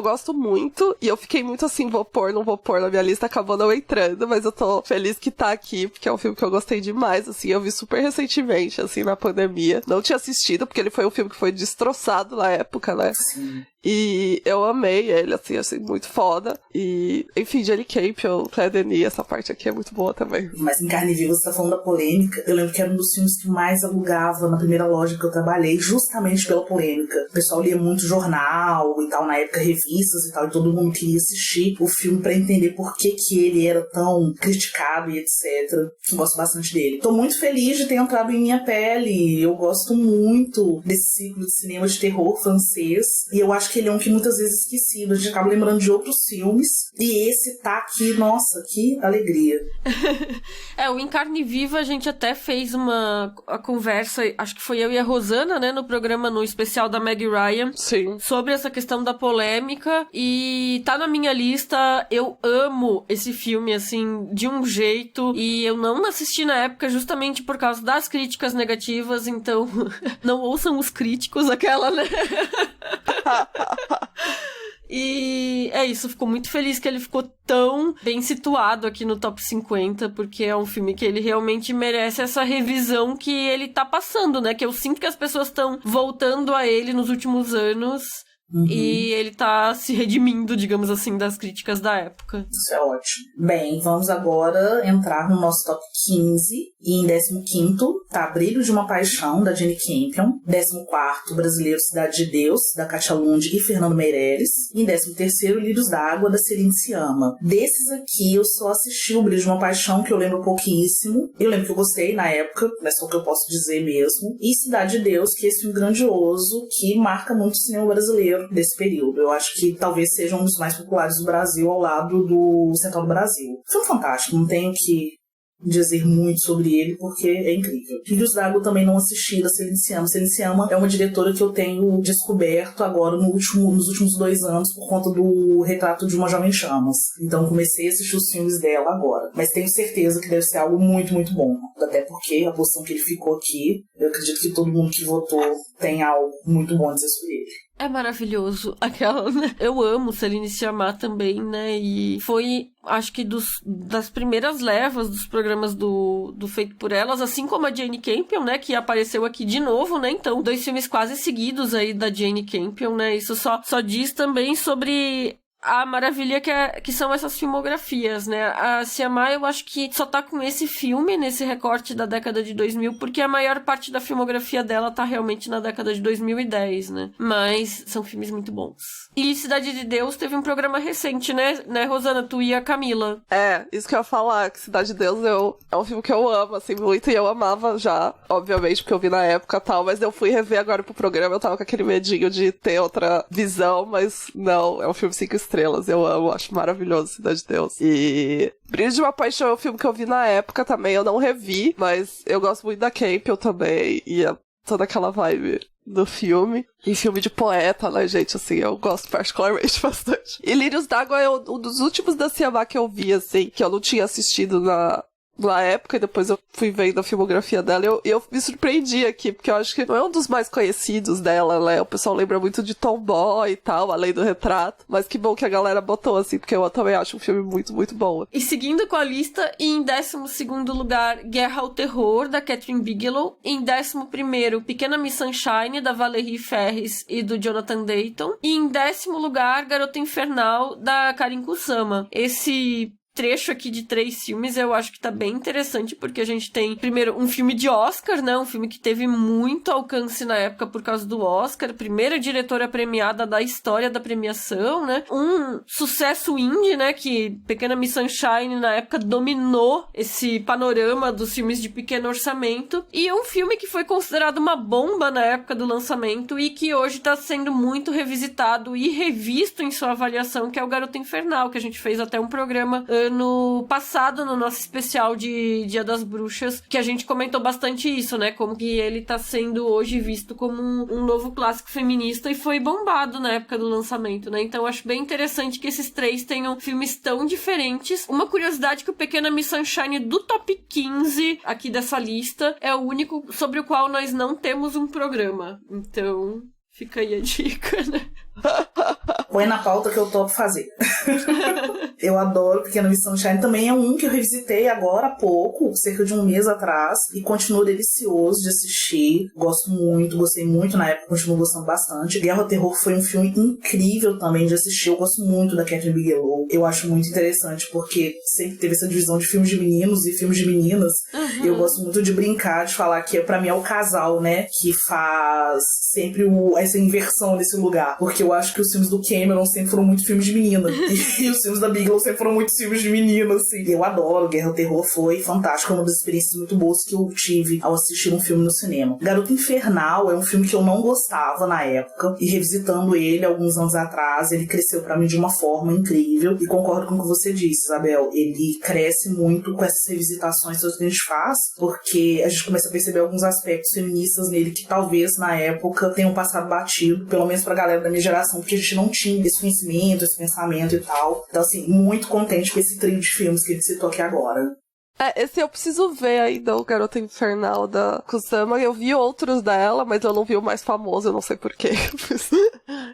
gosto muito, e eu fiquei muito assim, não vou pôr na minha lista, acabou não entrando, mas eu tô feliz que tá aqui, porque é um filme que eu gostei demais, assim, eu vi super recentemente, assim, na pandemia. Não tinha assistido, porque ele foi um filme que foi destroçado na época, né? Sim. E eu amei ele, assim, achei muito foda. E, enfim, Jenny Campion, Claire Denis, essa parte aqui é muito boa também. Mas em Carne Viva, você tá falando da polêmica. Eu lembro que era um dos filmes que mais alugava na primeira loja que eu trabalhei, justamente pela polêmica. O pessoal lia muito jornal e tal, na época revistas e tal, e todo mundo queria assistir o filme pra entender por que ele era tão criticado e etc. Eu gosto bastante dele. Tô muito feliz de ter entrado em Minha Pele. Eu gosto muito desse ciclo de cinema de terror francês. E eu acho que ele é um que muitas vezes esquecido. A gente acaba lembrando de outros filmes. E esse tá aqui, nossa, que alegria. O Em Carne Viva a gente até fez a conversa, acho que foi eu e a Rosana, né, no programa, no especial da Meg Ryan. Sim. Sobre essa questão da polêmica. E tá na minha lista. Eu amo esse filme, assim, de um jeito. E eu não assisti na época justamente por causa das críticas negativas. Então, não ouçam os críticos, aquela, né? E é isso, fico muito feliz que ele ficou tão bem situado aqui no Top 50, porque é um filme que ele realmente merece essa revisão que ele tá passando, né? Que eu sinto que as pessoas estão voltando a ele nos últimos anos. Uhum. E ele tá se redimindo, digamos assim, das críticas da época. Isso é ótimo. Bem, vamos agora entrar no nosso top 15. E em 15º, tá Brilho de uma Paixão, da Jenny Campion. 14º, Brasileiro Cidade de Deus, da Katia Lund e Fernando Meirelles. E em 13º, Lírios d'Água, da Celine Sciamma. Desses aqui, eu só assisti o Brilho de uma Paixão, que eu lembro pouquíssimo. Eu lembro que eu gostei na época, mas é o que eu posso dizer mesmo. E Cidade de Deus, que é esse filme grandioso, que marca muito o cinema brasileiro desse período. Eu acho que talvez seja um dos mais populares do Brasil, ao lado do Central do Brasil. Foi fantástico, não tenho que dizer muito sobre ele, porque é incrível. Lírios d'Água eu também não assisti, da Celine Sciamma. Celine Sciamma é uma diretora que eu tenho descoberto agora nos últimos 2 anos por conta do Retrato de uma Jovem Chamas. Então comecei a assistir os filmes dela agora. Mas tenho certeza que deve ser algo muito, muito bom. Até porque a posição que ele ficou aqui, eu acredito que todo mundo que votou tem algo muito bom a dizer sobre ele. É maravilhoso. Aquela, né? Eu amo Celine Sciamma também, né? E foi, acho que das primeiras levas dos programas do Feito por Elas, assim como a Jane Campion, né? Que apareceu aqui de novo, né? Então, 2 filmes quase seguidos aí da Jane Campion, né? Isso só diz também sobre a maravilha que são essas filmografias, né? A Sciamma, eu acho que só tá com esse filme, nesse recorte da década de 2000, porque a maior parte da filmografia dela tá realmente na década de 2010, né? Mas são filmes muito bons. E Cidade de Deus teve um programa recente, né, Rosana? Tu e a Camila. É, isso que eu ia falar, que Cidade de Deus é um filme que eu amo, assim, muito, e eu amava já, obviamente, porque eu vi na época e tal, mas eu fui rever agora pro programa, eu tava com aquele medinho de ter outra visão, mas não, é um filme 5 estrelas, eu amo, acho maravilhoso Cidade de Deus. E Brilho de uma Paixão é um filme que eu vi na época também, eu não revi, mas eu gosto muito da Campion também, e toda aquela vibe do filme. E filme de poeta, né, gente? Assim, eu gosto particularmente bastante. E Lírios d'Água é um dos últimos da Sciamma que eu vi, assim, que eu não tinha assistido na época, e depois eu fui vendo a filmografia dela, e eu me surpreendi aqui, porque eu acho que não é um dos mais conhecidos dela, né? O pessoal lembra muito de Tomboy e tal, além do Retrato, mas que bom que a galera botou, assim, porque eu também acho um filme muito, muito bom. E seguindo com a lista, em 12º lugar, Guerra ao Terror, da Catherine Bigelow. Em 11º, Pequena Miss Sunshine, da Valerie Ferris e do Jonathan Dayton. E em 10º lugar, Garota Infernal, da Karin Kusama. Esse trecho aqui de 3 filmes eu acho que tá bem interessante, porque a gente tem, primeiro, um filme de Oscar, né? Um filme que teve muito alcance na época por causa do Oscar, primeira diretora premiada da história da premiação, né? Um sucesso indie, né? Que Pequena Miss Sunshine na época dominou esse panorama dos filmes de pequeno orçamento, e um filme que foi considerado uma bomba na época do lançamento e que hoje tá sendo muito revisitado e revisto em sua avaliação, que é o Garota Infernal, que a gente fez até um programa ano passado, no nosso especial de Dia das Bruxas, que a gente comentou bastante isso, né? Como que ele tá sendo hoje visto como um novo clássico feminista e foi bombado na época do lançamento, né? Então eu acho bem interessante que esses três tenham filmes tão diferentes. Uma curiosidade que o Pequena Miss Sunshine do top 15 aqui dessa lista é o único sobre o qual nós não temos um programa. Então, fica aí a dica, né? Põe na pauta que eu topo fazer. Eu adoro Pequena Miss Sunshine. Também é um que eu revisitei agora há pouco, cerca de um mês atrás, e continuo delicioso de assistir. Gosto muito, gostei muito na época, continuo gostando bastante. Guerra ao Terror foi um filme incrível também de assistir. Eu gosto muito da Catherine Bigelow. Eu acho muito interessante, porque sempre teve essa divisão de filmes de meninos e filmes de meninas. Eu gosto muito de brincar, de falar que pra mim é o casal, né, que faz sempre essa inversão nesse lugar. Porque eu acho que os filmes do Cameron sempre foram muito filmes de menina. E os filmes da Bigelow sempre foram muitos filmes de menina, assim. Eu adoro. Guerra ao Terror foi fantástico. É uma das experiências muito boas que eu tive ao assistir um filme no cinema. Garota Infernal é um filme que eu não gostava na época. E revisitando ele alguns anos atrás, ele cresceu pra mim de uma forma incrível. E concordo com o que você disse, Isabel. Ele cresce muito com essas revisitações que a gente faz, porque a gente começa a perceber alguns aspectos feministas nele que talvez na época tenham passado batido, pelo menos pra galera da minha geração, porque a gente não tinha esse conhecimento, esse pensamento e tal. Então, assim, muito contente com esse trio de filmes que ele citou aqui agora. Esse eu preciso ver ainda, o Garota Infernal da Kusama. Eu vi outros dela, mas eu não vi o mais famoso, eu não sei porquê.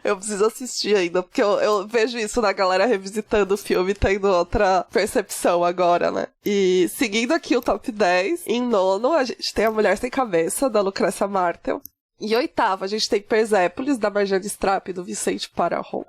Eu preciso assistir ainda, porque eu vejo isso na galera revisitando o filme, tendo outra percepção agora, né? E seguindo aqui o top 10, em nono a gente tem A Mulher Sem Cabeça, da Lucrecia Martel. Em oitavo a gente tem Persépolis, da Marjane Strapp e do Vicente Parahont.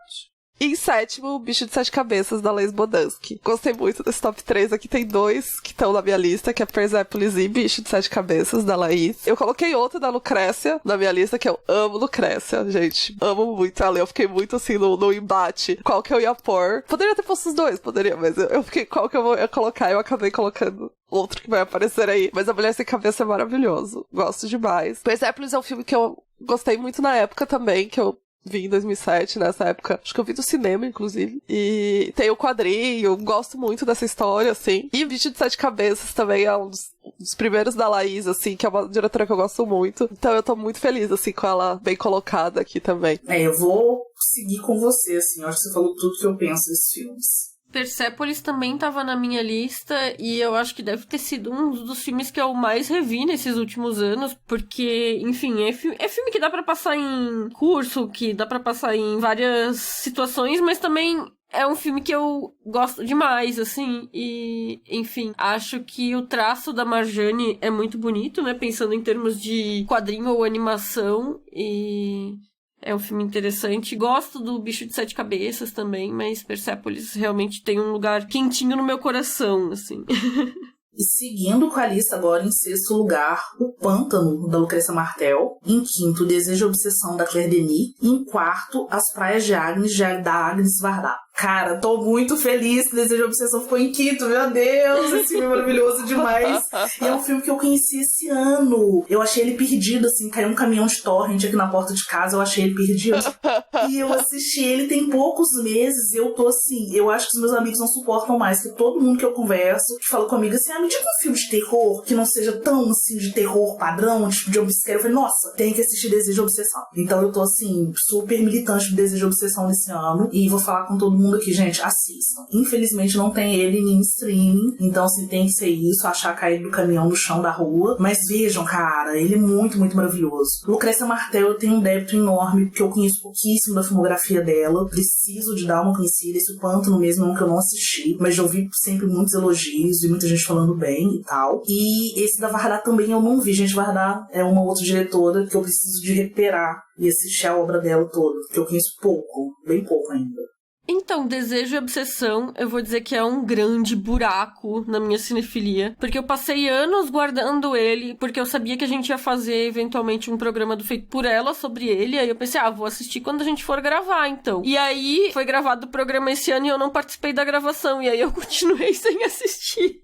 E em sétimo, O Bicho de Sete Cabeças, da Laís Bodansky. Gostei muito desse top 3. Aqui tem dois que estão na minha lista, que é Persépolis e Bicho de Sete Cabeças, da Laís. Eu coloquei outro da Lucrécia na minha lista, que eu amo Lucrécia, gente. Amo muito ela. Eu fiquei muito, assim, no embate. Qual que eu ia pôr? Poderia ter posto os dois, poderia, mas eu fiquei qual que eu ia colocar. Eu acabei colocando outro que vai aparecer aí. Mas A Mulher Sem Cabeça é maravilhoso. Gosto demais. Persépolis é um filme que eu gostei muito na época também, que eu vi em 2007, nessa época. Acho que eu vi do cinema, inclusive. E tem o quadrinho, gosto muito dessa história, assim. E Bicho de Sete Cabeças também é um dos primeiros da Laís, assim, que é uma diretora que eu gosto muito. Então eu tô muito feliz, assim, com ela bem colocada aqui também. Eu vou seguir com você, assim. Eu acho que você falou tudo que eu penso desses filmes. Persépolis também tava na minha lista e eu acho que deve ter sido um dos filmes que eu mais revi nesses últimos anos, porque, enfim, é filme que dá pra passar em curso, que dá pra passar em várias situações, mas também é um filme que eu gosto demais, assim, e, enfim, acho que o traço da Marjane é muito bonito, né, pensando em termos de quadrinho ou animação, e é um filme interessante. Gosto do Bicho de Sete Cabeças também, mas Persépolis realmente tem um lugar quentinho no meu coração, assim. E seguindo com a lista agora, em sexto lugar, O Pântano, da Lucrecia Martel. Em quinto, Desejo e Obsessão, da Claire Denis. E em quarto, As Praias de Agnes, da Agnes Varda. Cara, tô muito feliz que Desejo e Obsessão ficou em quinto, meu Deus, esse filme é maravilhoso demais. E é um filme que eu conheci esse ano. Eu achei ele perdido, assim, caiu um caminhão de torrent aqui na porta de casa, eu achei ele perdido. E eu assisti ele tem poucos meses e eu tô assim, eu acho que os meus amigos não suportam mais, que todo mundo que eu converso, que fala comigo assim, me diga um filme de terror que não seja tão, assim, de terror padrão, tipo, de obsessão. Eu falei, nossa, tem que assistir Desejo e Obsessão. Então eu tô, assim, super militante de Desejo e Obsessão nesse ano e vou falar com todo mundo aqui, gente, assistam. Infelizmente não tem ele em streaming, então assim, tem que ser isso, achar cair do caminhão no chão da rua, mas vejam, cara, ele é muito, muito maravilhoso. Lucrecia Martel, eu tenho um débito enorme, porque eu conheço pouquíssimo da filmografia dela, preciso de dar uma conhecida. Esse O Pântano mesmo é um que eu não assisti, mas já ouvi sempre muitos elogios e muita gente falando bem e tal. E esse da Varda também eu não vi, gente. Varda é uma outra diretora que eu preciso de recuperar e assistir a obra dela toda, que eu conheço pouco, bem pouco ainda. Então, Desejo e Obsessão, eu vou dizer que é um grande buraco na minha cinefilia, porque eu passei anos guardando ele, porque eu sabia que a gente ia fazer eventualmente um programa do Feito por Ela sobre ele, aí eu pensei, vou assistir quando a gente for gravar, então. E aí, foi gravado o programa esse ano e eu não participei da gravação, e aí eu continuei sem assistir.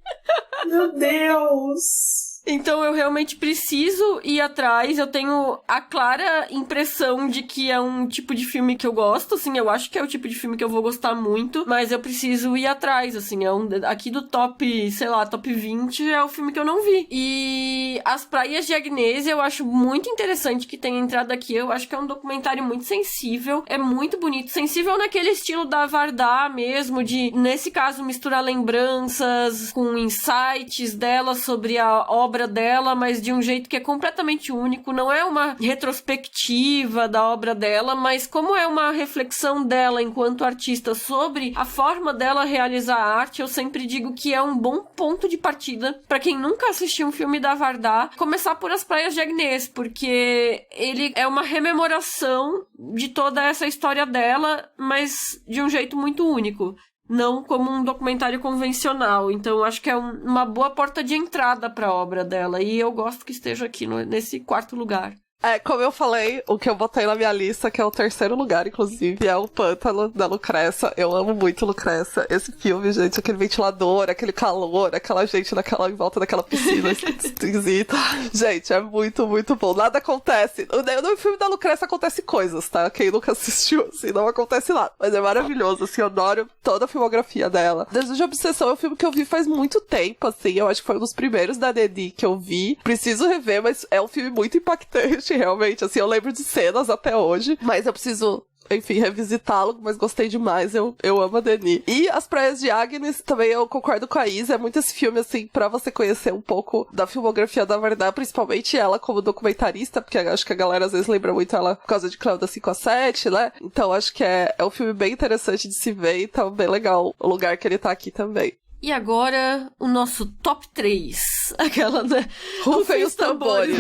Meu Deus! Então eu realmente preciso ir atrás. Eu tenho a clara impressão de que é um tipo de filme que eu gosto, assim, eu acho que é o tipo de filme que eu vou gostar muito, mas eu preciso ir atrás, assim, aqui do top, sei lá, top 20 é o filme que eu não vi. E As Praias de Agnésia eu acho muito interessante que tenha entrado aqui. Eu acho que é um documentário muito sensível, é muito bonito, sensível naquele estilo da Vardar mesmo, de, nesse caso, misturar lembranças com insights dela sobre a obra dela, mas de um jeito que é completamente único. Não é uma retrospectiva da obra dela, mas como é uma reflexão dela enquanto artista sobre a forma dela realizar a arte, eu sempre digo que é um bom ponto de partida pra quem nunca assistiu um filme da Vardar, começar por As Praias de Agnès, porque ele é uma rememoração de toda essa história dela, mas de um jeito muito único. Não como um documentário convencional. Então, acho que é uma boa porta de entrada para a obra dela. E eu gosto que esteja aqui nesse quarto lugar. Como eu falei, o que eu botei na minha lista, que é o terceiro lugar, inclusive, é o Pântano, da Lucrécia. Eu amo muito Lucrécia. Esse filme, gente, aquele ventilador, aquele calor, aquela gente em volta daquela piscina esquisita. Gente, é muito, muito bom. Nada acontece. No filme da Lucrécia acontece coisas, tá? Quem nunca assistiu, assim, não acontece nada. Mas é maravilhoso, assim, eu adoro toda a filmografia dela. Desejo de Obsessão é um filme que eu vi faz muito tempo, assim. Eu acho que foi um dos primeiros da Deni que eu vi. Preciso rever, mas é um filme muito impactante, realmente, assim, eu lembro de cenas até hoje, mas eu preciso, enfim, revisitá-lo, mas gostei demais, eu amo a Denis. E As Praias de Agnes, também eu concordo com a Isa, é muito esse filme, assim, pra você conhecer um pouco da filmografia da Vardar, principalmente ela como documentarista, porque acho que a galera às vezes lembra muito ela por causa de Cléo 5 a 7, né? Então acho que é um filme bem interessante de se ver, então bem legal o lugar que ele tá aqui também. E agora, o nosso top 3. Aquela, né? Rufem os tambores.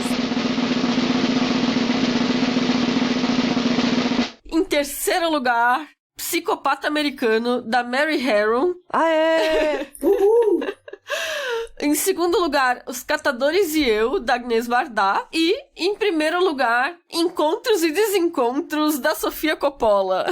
Em terceiro lugar, Psicopata Americano, da Mary Harron. Aê! Uhul! Em segundo lugar, Os Catadores e Eu, da Agnès Varda. E, em primeiro lugar, Encontros e Desencontros, da Sofia Coppola.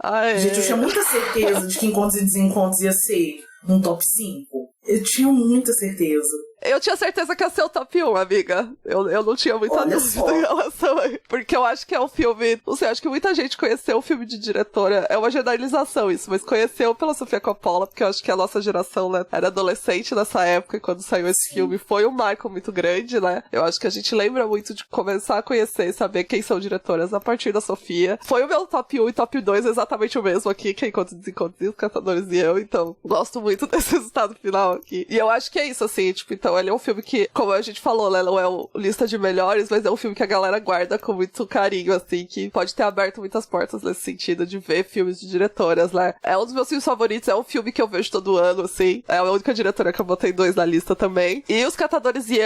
Aê! Gente, eu tinha muita certeza de que Encontros e Desencontros ia ser um top 5. Eu tinha muita certeza. Eu tinha certeza que ia ser o top 1, amiga. Eu não tinha muita Olha dúvida só. em relação a... Porque eu acho que é um filme... Não sei, acho que muita gente conheceu o filme de diretora. É uma generalização isso, mas conheceu pela Sofia Coppola, porque eu acho que a nossa geração, né, era adolescente nessa época, quando saiu esse filme. Foi um marco muito grande, né? Eu acho que a gente lembra muito de começar a conhecer e saber quem são diretoras a partir da Sofia. Foi o meu top 1 e top 2 exatamente o mesmo aqui, que é Encontros e Desencontros e Os Catadores e Eu. Então, gosto muito desse resultado final aqui. E eu acho que é isso, assim, tipo, então ele é um filme que, como a gente falou, né, não é o lista de melhores, mas é um filme que a galera guarda com muito carinho, assim, que pode ter aberto muitas portas nesse sentido de ver filmes de diretoras, né. É um dos meus filmes favoritos, é um filme que eu vejo todo ano, assim, é a única diretora que eu botei 2 na lista também. E Os Catadores e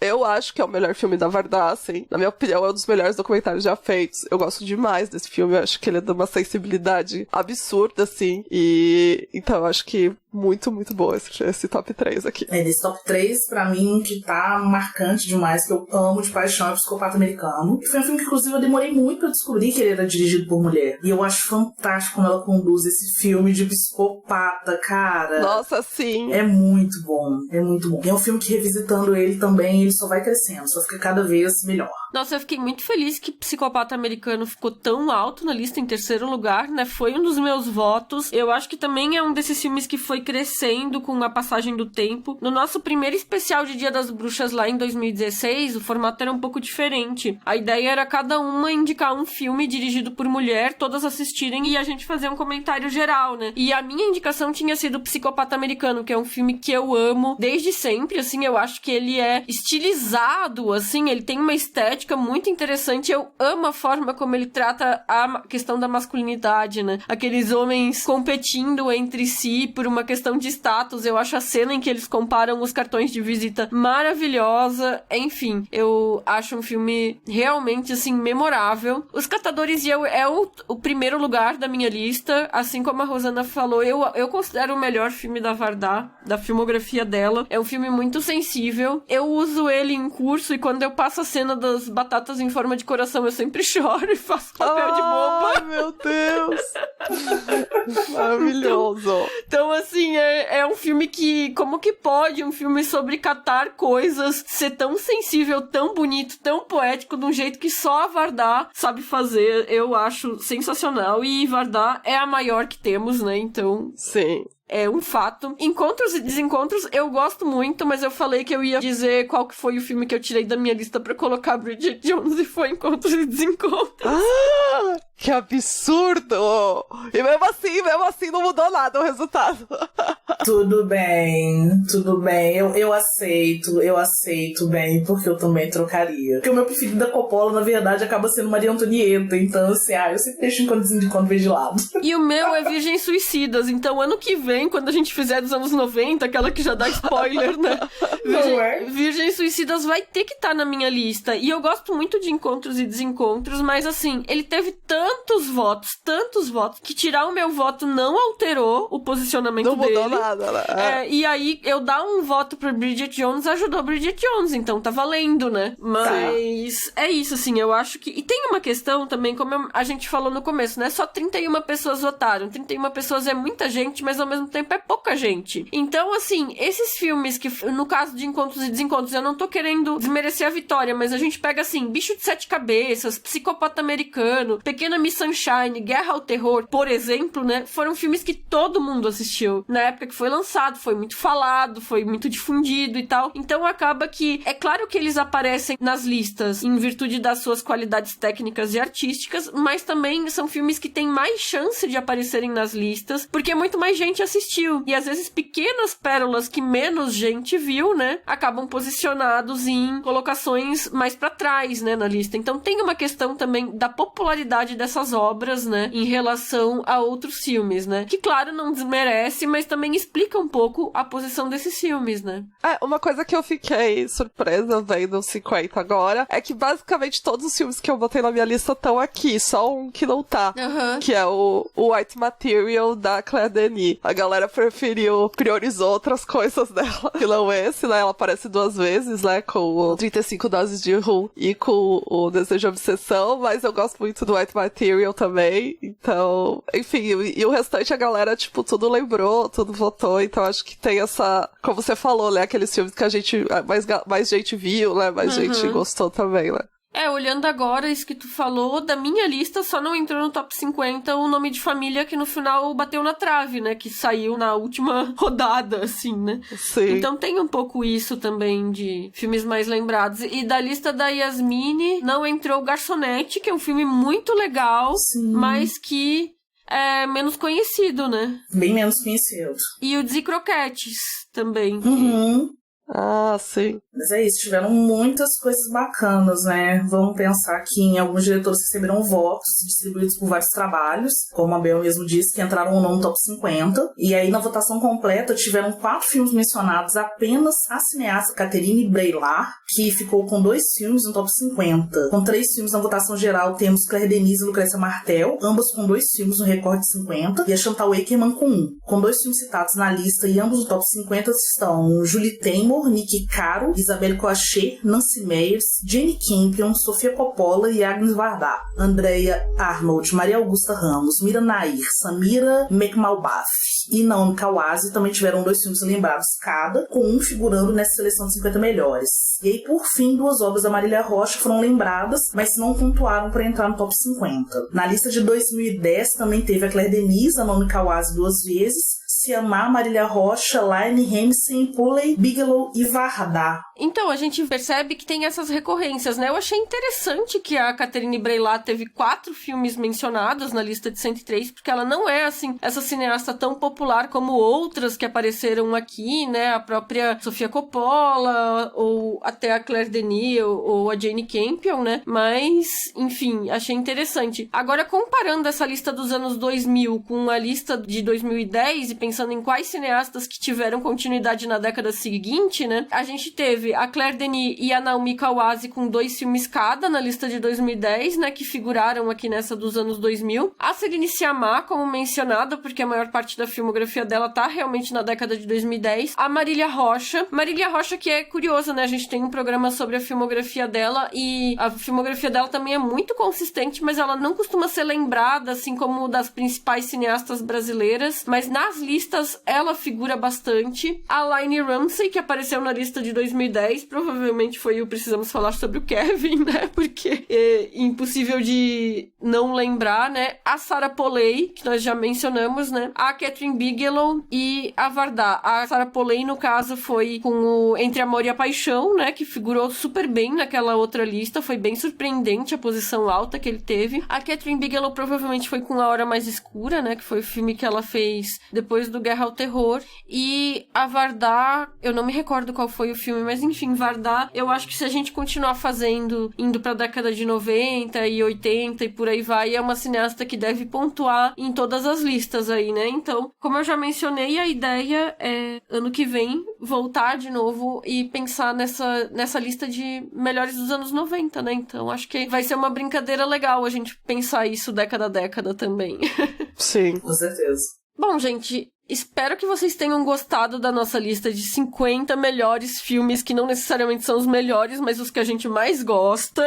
Eu acho que é o melhor filme da Vardar, assim. Na minha opinião, é um dos melhores documentários já feitos. Eu gosto demais desse filme. Eu acho que ele é de uma sensibilidade absurda, assim. E então eu acho que muito, muito bom esse top 3 aqui. Nesse top 3, pra mim, que tá marcante demais, que eu amo de paixão, é o Psicopata Americano. E foi um filme que, inclusive, eu demorei muito pra descobrir que ele era dirigido por mulher. E eu acho fantástico como ela conduz esse filme de psicopata, cara. Nossa, sim. É muito bom, é muito bom. E é um filme que, revisitando ele também, ele só vai crescendo, só fica cada vez melhor. Nossa, eu fiquei muito feliz que Psicopata Americano ficou tão alto na lista, em terceiro lugar, né? Foi um dos meus votos. Eu acho que também é um desses filmes que foi crescendo com a passagem do tempo. No nosso primeiro especial de Dia das Bruxas lá em 2016, o formato era um pouco diferente. A ideia era cada uma indicar um filme dirigido por mulher, todas assistirem e a gente fazer um comentário geral, né? E a minha indicação tinha sido Psicopata Americano, que é um filme que eu amo desde sempre, assim, eu acho que ele é estilizado, assim, ele tem uma estética muito interessante. Eu amo a forma como ele trata a questão da masculinidade, né? Aqueles homens competindo entre si por uma questão de status. Eu acho a cena em que eles comparam os cartões de visita maravilhosa. Enfim, eu acho um filme realmente, assim, memorável. Os Catadores e Eu é o primeiro lugar da minha lista. Assim como a Rosana falou, eu considero o melhor filme da Vardar, da filmografia dela. É um filme muito sensível. Eu uso ele em curso e quando eu passo a cena das batatas em forma de coração, eu sempre choro e faço papel de boba. Ai, meu Deus! Maravilhoso! Então, assim, é um filme que... Como que pode um filme sobre catar coisas ser tão sensível, tão bonito, tão poético, de um jeito que só a Vardar sabe fazer? Eu acho sensacional. E Vardar é a maior que temos, né? Então... Sim. É um fato. Encontros e Desencontros eu gosto muito, mas eu falei que eu ia dizer qual que foi o filme que eu tirei da minha lista pra colocar Bridget Jones e foi Encontros e Desencontros. Ah, que absurdo! E mesmo assim não mudou nada o resultado. Tudo bem. Eu aceito bem, porque eu também trocaria. Porque o meu preferido da Coppola, na verdade, acaba sendo Maria Antonieta. Então, assim, eu sempre deixo Encontros e Desencontros de lado. E o meu é Virgens Suicidas, então ano que vem, quando a gente fizer dos anos 90, aquela que já dá spoiler, né? Virgens Suicidas vai ter que estar na minha lista. E eu gosto muito de Encontros e Desencontros, mas assim, ele teve tantos votos, que tirar o meu voto não alterou o posicionamento dele. Não mudou nada, né? E aí, eu dar um voto pra Bridget Jones ajudou Bridget Jones, então tá valendo, né? Mas é isso, assim, eu acho que... E tem uma questão também, como a gente falou no começo, né? Só 31 pessoas votaram. 31 pessoas é muita gente, mas ao mesmo tempo é pouca gente. Então, assim, esses filmes que, no caso de Encontros e Desencontros, eu não tô querendo desmerecer a vitória, mas a gente pega, assim, Bicho de Sete Cabeças, Psicopata Americano, Pequena Miss Sunshine, Guerra ao Terror, por exemplo, né? Foram filmes que todo mundo assistiu. Na época que foi lançado, foi muito falado, foi muito difundido e tal. Então, acaba que... É claro que eles aparecem nas listas em virtude das suas qualidades técnicas e artísticas, mas também são filmes que têm mais chance de aparecerem nas listas, porque muito mais gente assistiu. E às vezes pequenas pérolas que menos gente viu, né, acabam posicionados em colocações mais pra trás, né, na lista. Então tem uma questão também da popularidade dessas obras, né, em relação a outros filmes, né, que claro não desmerece, mas também explica um pouco a posição desses filmes, né. Uma coisa que eu fiquei surpresa vendo os 50 agora é que basicamente todos os filmes que eu botei na minha lista estão aqui, só um que não tá, que é o White Material da Claire Denis. A galera priorizou outras coisas dela, que não esse, né? Ela aparece 2 vezes, né? Com o 35 Doses de Rum e com o Desejo de Obsessão, mas eu gosto muito do White Material também. Então, enfim, e o restante a galera, tipo, tudo lembrou, tudo votou. Então acho que tem essa, como você falou, né? Aqueles filmes que a gente, mais gente viu, né? Mais gente gostou também, né? Olhando agora isso que tu falou, da minha lista só não entrou no top 50 o Nome de Família, que no final bateu na trave, né? Que saiu na última rodada, assim, né? Sim. Então tem um pouco isso também de filmes mais lembrados. E da lista da Yasmine não entrou Garçonete, que é um filme muito legal, mas que é menos conhecido, né? Bem menos conhecido. E o Desi Croquetes também. Ah, sim. Mas é isso, tiveram muitas coisas bacanas, né? Vamos pensar que em alguns diretores receberam votos distribuídos por vários trabalhos, como a Bel mesmo disse, que entraram ou não no top 50. E aí, na votação completa, tiveram 4 filmes mencionados, apenas a cineasta Catherine Breillat, que ficou com 2 filmes no top 50. Com 3 filmes na votação geral, temos Claire Denis e Lucrécia Martel, ambas com 2 filmes no recorde de 50, e a Chantal Akerman com 1. Com 2 filmes citados na lista e ambos no top 50 estão Julie Taymor, Nicky Caro, Isabelle Coixet, Nancy Meyers, Jane Campion, Sofia Coppola e Agnes Varda, Andrea Arnold, Maria Augusta Ramos, Mira Nair, Samira Mekmalbaf e Naomi Kawase também tiveram 2 filmes lembrados cada, com 1 figurando nessa seleção de 50 melhores. E aí, por fim, 2 obras da Marília Rocha foram lembradas, mas não pontuaram para entrar no top 50. Na lista de 2010 também teve a Claire Denis, a Naomi Kawase 2 vezes, Siamá, Marília Rocha, Laine Hemsen, Pulley, Bigelow e Varda. Então, a gente percebe que tem essas recorrências, né? Eu achei interessante que a Catherine Breillat teve 4 filmes mencionados na lista de 103, porque ela não é, assim, essa cineasta tão popular como outras que apareceram aqui, né? A própria Sofia Coppola, ou até a Claire Denis, ou a Jane Campion, né? Mas, enfim, achei interessante. Agora, comparando essa lista dos anos 2000 com a lista de 2010 e pensando em quais cineastas que tiveram continuidade na década seguinte, né? A gente teve a Claire Denis e a Naomi Kawase com 2 filmes cada na lista de 2010, né? Que figuraram aqui nessa dos anos 2000. A Celine Sciamma, como mencionada, porque a maior parte da filmografia dela tá realmente na década de 2010. A Marília Rocha. Marília Rocha, que é curiosa, né? A gente tem um programa sobre a filmografia dela e a filmografia dela também é muito consistente, mas ela não costuma ser lembrada, assim como das principais cineastas brasileiras. Mas nas listas listas, ela figura bastante. A Lainey Ramsey, que apareceu na lista de 2010, provavelmente foi o Precisamos Falar sobre o Kevin, né? Porque é impossível de não lembrar, né? A Sarah Polley, que nós já mencionamos, né? A Catherine Bigelow e a Varda. A Sarah Polley, no caso, foi com o Entre Amor e a Paixão, né? Que figurou super bem naquela outra lista. Foi bem surpreendente a posição alta que ele teve. A Catherine Bigelow provavelmente foi com A Hora Mais Escura, né? Que foi o filme que ela fez depois do Guerra ao Terror. E a Varda, eu não me recordo qual foi o filme, mas enfim, Varda, eu acho que se a gente continuar fazendo, indo pra década de 90 e 80 e por aí vai, é uma cineasta que deve pontuar em todas as listas aí, né? Então, como eu já mencionei, a ideia é, ano que vem, voltar de novo e pensar nessa lista de melhores dos anos 90, né? Então, acho que vai ser uma brincadeira legal a gente pensar isso década a década também. Sim. Com certeza. Bom, gente, espero que vocês tenham gostado da nossa lista de 50 melhores filmes, que não necessariamente são os melhores, mas os que a gente mais gosta,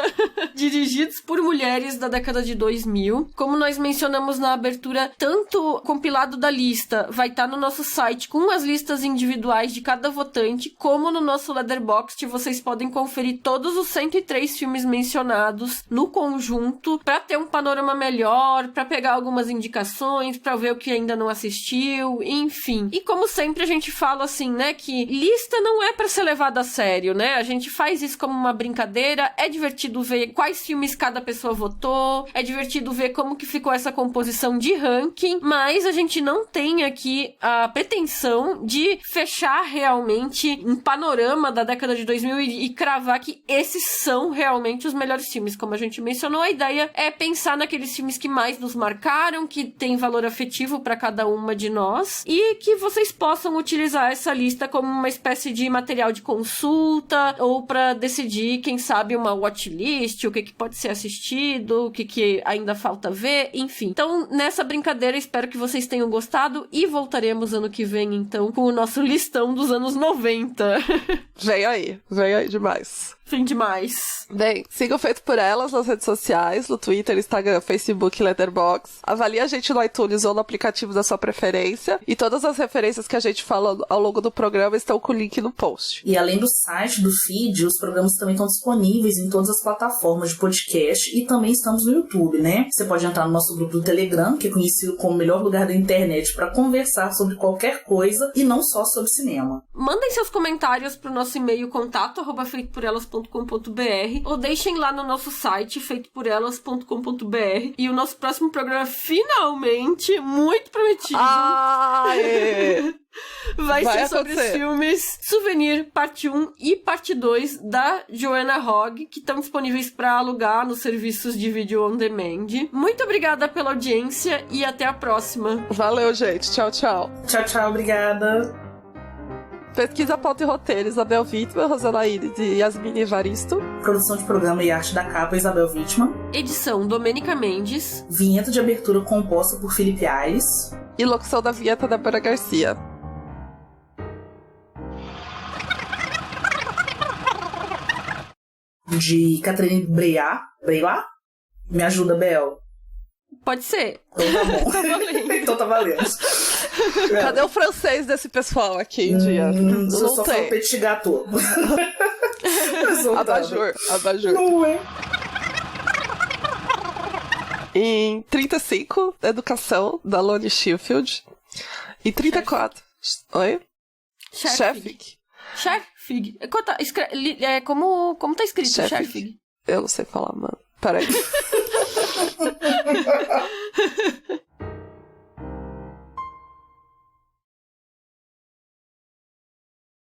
dirigidos por mulheres da década de 2000. Como nós mencionamos na abertura, tanto o compilado da lista vai estar no nosso site com as listas individuais de cada votante, como no nosso Letterboxd vocês podem conferir todos os 103 filmes mencionados no conjunto, para ter um panorama melhor, para pegar algumas indicações, para ver o que ainda não assistiu, enfim. E como sempre a gente fala assim, né, que lista não é pra ser levada a sério, né? A gente faz isso como uma brincadeira, é divertido ver quais filmes cada pessoa votou, é divertido ver como que ficou essa composição de ranking, mas a gente não tem aqui a pretensão de fechar realmente um panorama da década de 2000 e cravar que esses são realmente os melhores filmes. Como a gente mencionou, a ideia é pensar naqueles filmes que mais nos marcaram, que tem valor afetivo pra cada uma de nós, e que vocês possam utilizar essa lista como uma espécie de material de consulta, ou para decidir, quem sabe, uma watchlist, o que pode ser assistido, o que ainda falta ver, enfim. Então, nessa brincadeira, espero que vocês tenham gostado e voltaremos ano que vem, então, com o nosso listão dos anos 90. Vem aí demais. Fim demais. Bem, sigam Feito por Elas nas redes sociais, no Twitter, Instagram, Facebook e Letterboxd. Avalie a gente no iTunes ou no aplicativo da sua preferência. E todas as referências que a gente fala ao longo do programa estão com o link no post. E além do site, do feed, os programas também estão disponíveis em todas as plataformas de podcast e também estamos no YouTube, né? Você pode entrar no nosso grupo do Telegram, que é conhecido como o melhor lugar da internet para conversar sobre qualquer coisa e não só sobre cinema. Mandem seus comentários pro nosso e-mail contato@feitoporelas.com.br ou deixem lá no nosso site feitoporelas.com.br. E o nosso próximo programa, finalmente, muito prometido, vai ser sobre os filmes Souvenir Parte 1 e Parte 2 da Joanna Hogg, que estão disponíveis para alugar nos serviços de vídeo on demand. Muito obrigada pela audiência e até a próxima. Valeu, gente. Tchau, tchau. Tchau, tchau. Obrigada. Pesquisa, pauta e roteiro, Isabel Wittmann, Rosana Iris e Yasmine Evaristo. Produção de programa e arte da capa, Isabel Wittmann. Edição, Domênica Mendes. Vinheta de abertura composta por Felipe Aires. E locução da vinheta, Débora Garcia. De Catherine Breillat. Me ajuda, Bel. Pode ser. Então tá bom. Tá valendo. Então tá valendo. Cadê o francês desse pessoal aqui em dia? Eu Não só tem. falo petit gâteau. Abajur. Não é. Em 35, Educação, da Loni Sheffield. Em 34... Oi? Sherfig. Como tá escrito? Sherfig. Eu não sei falar, mano. Peraí.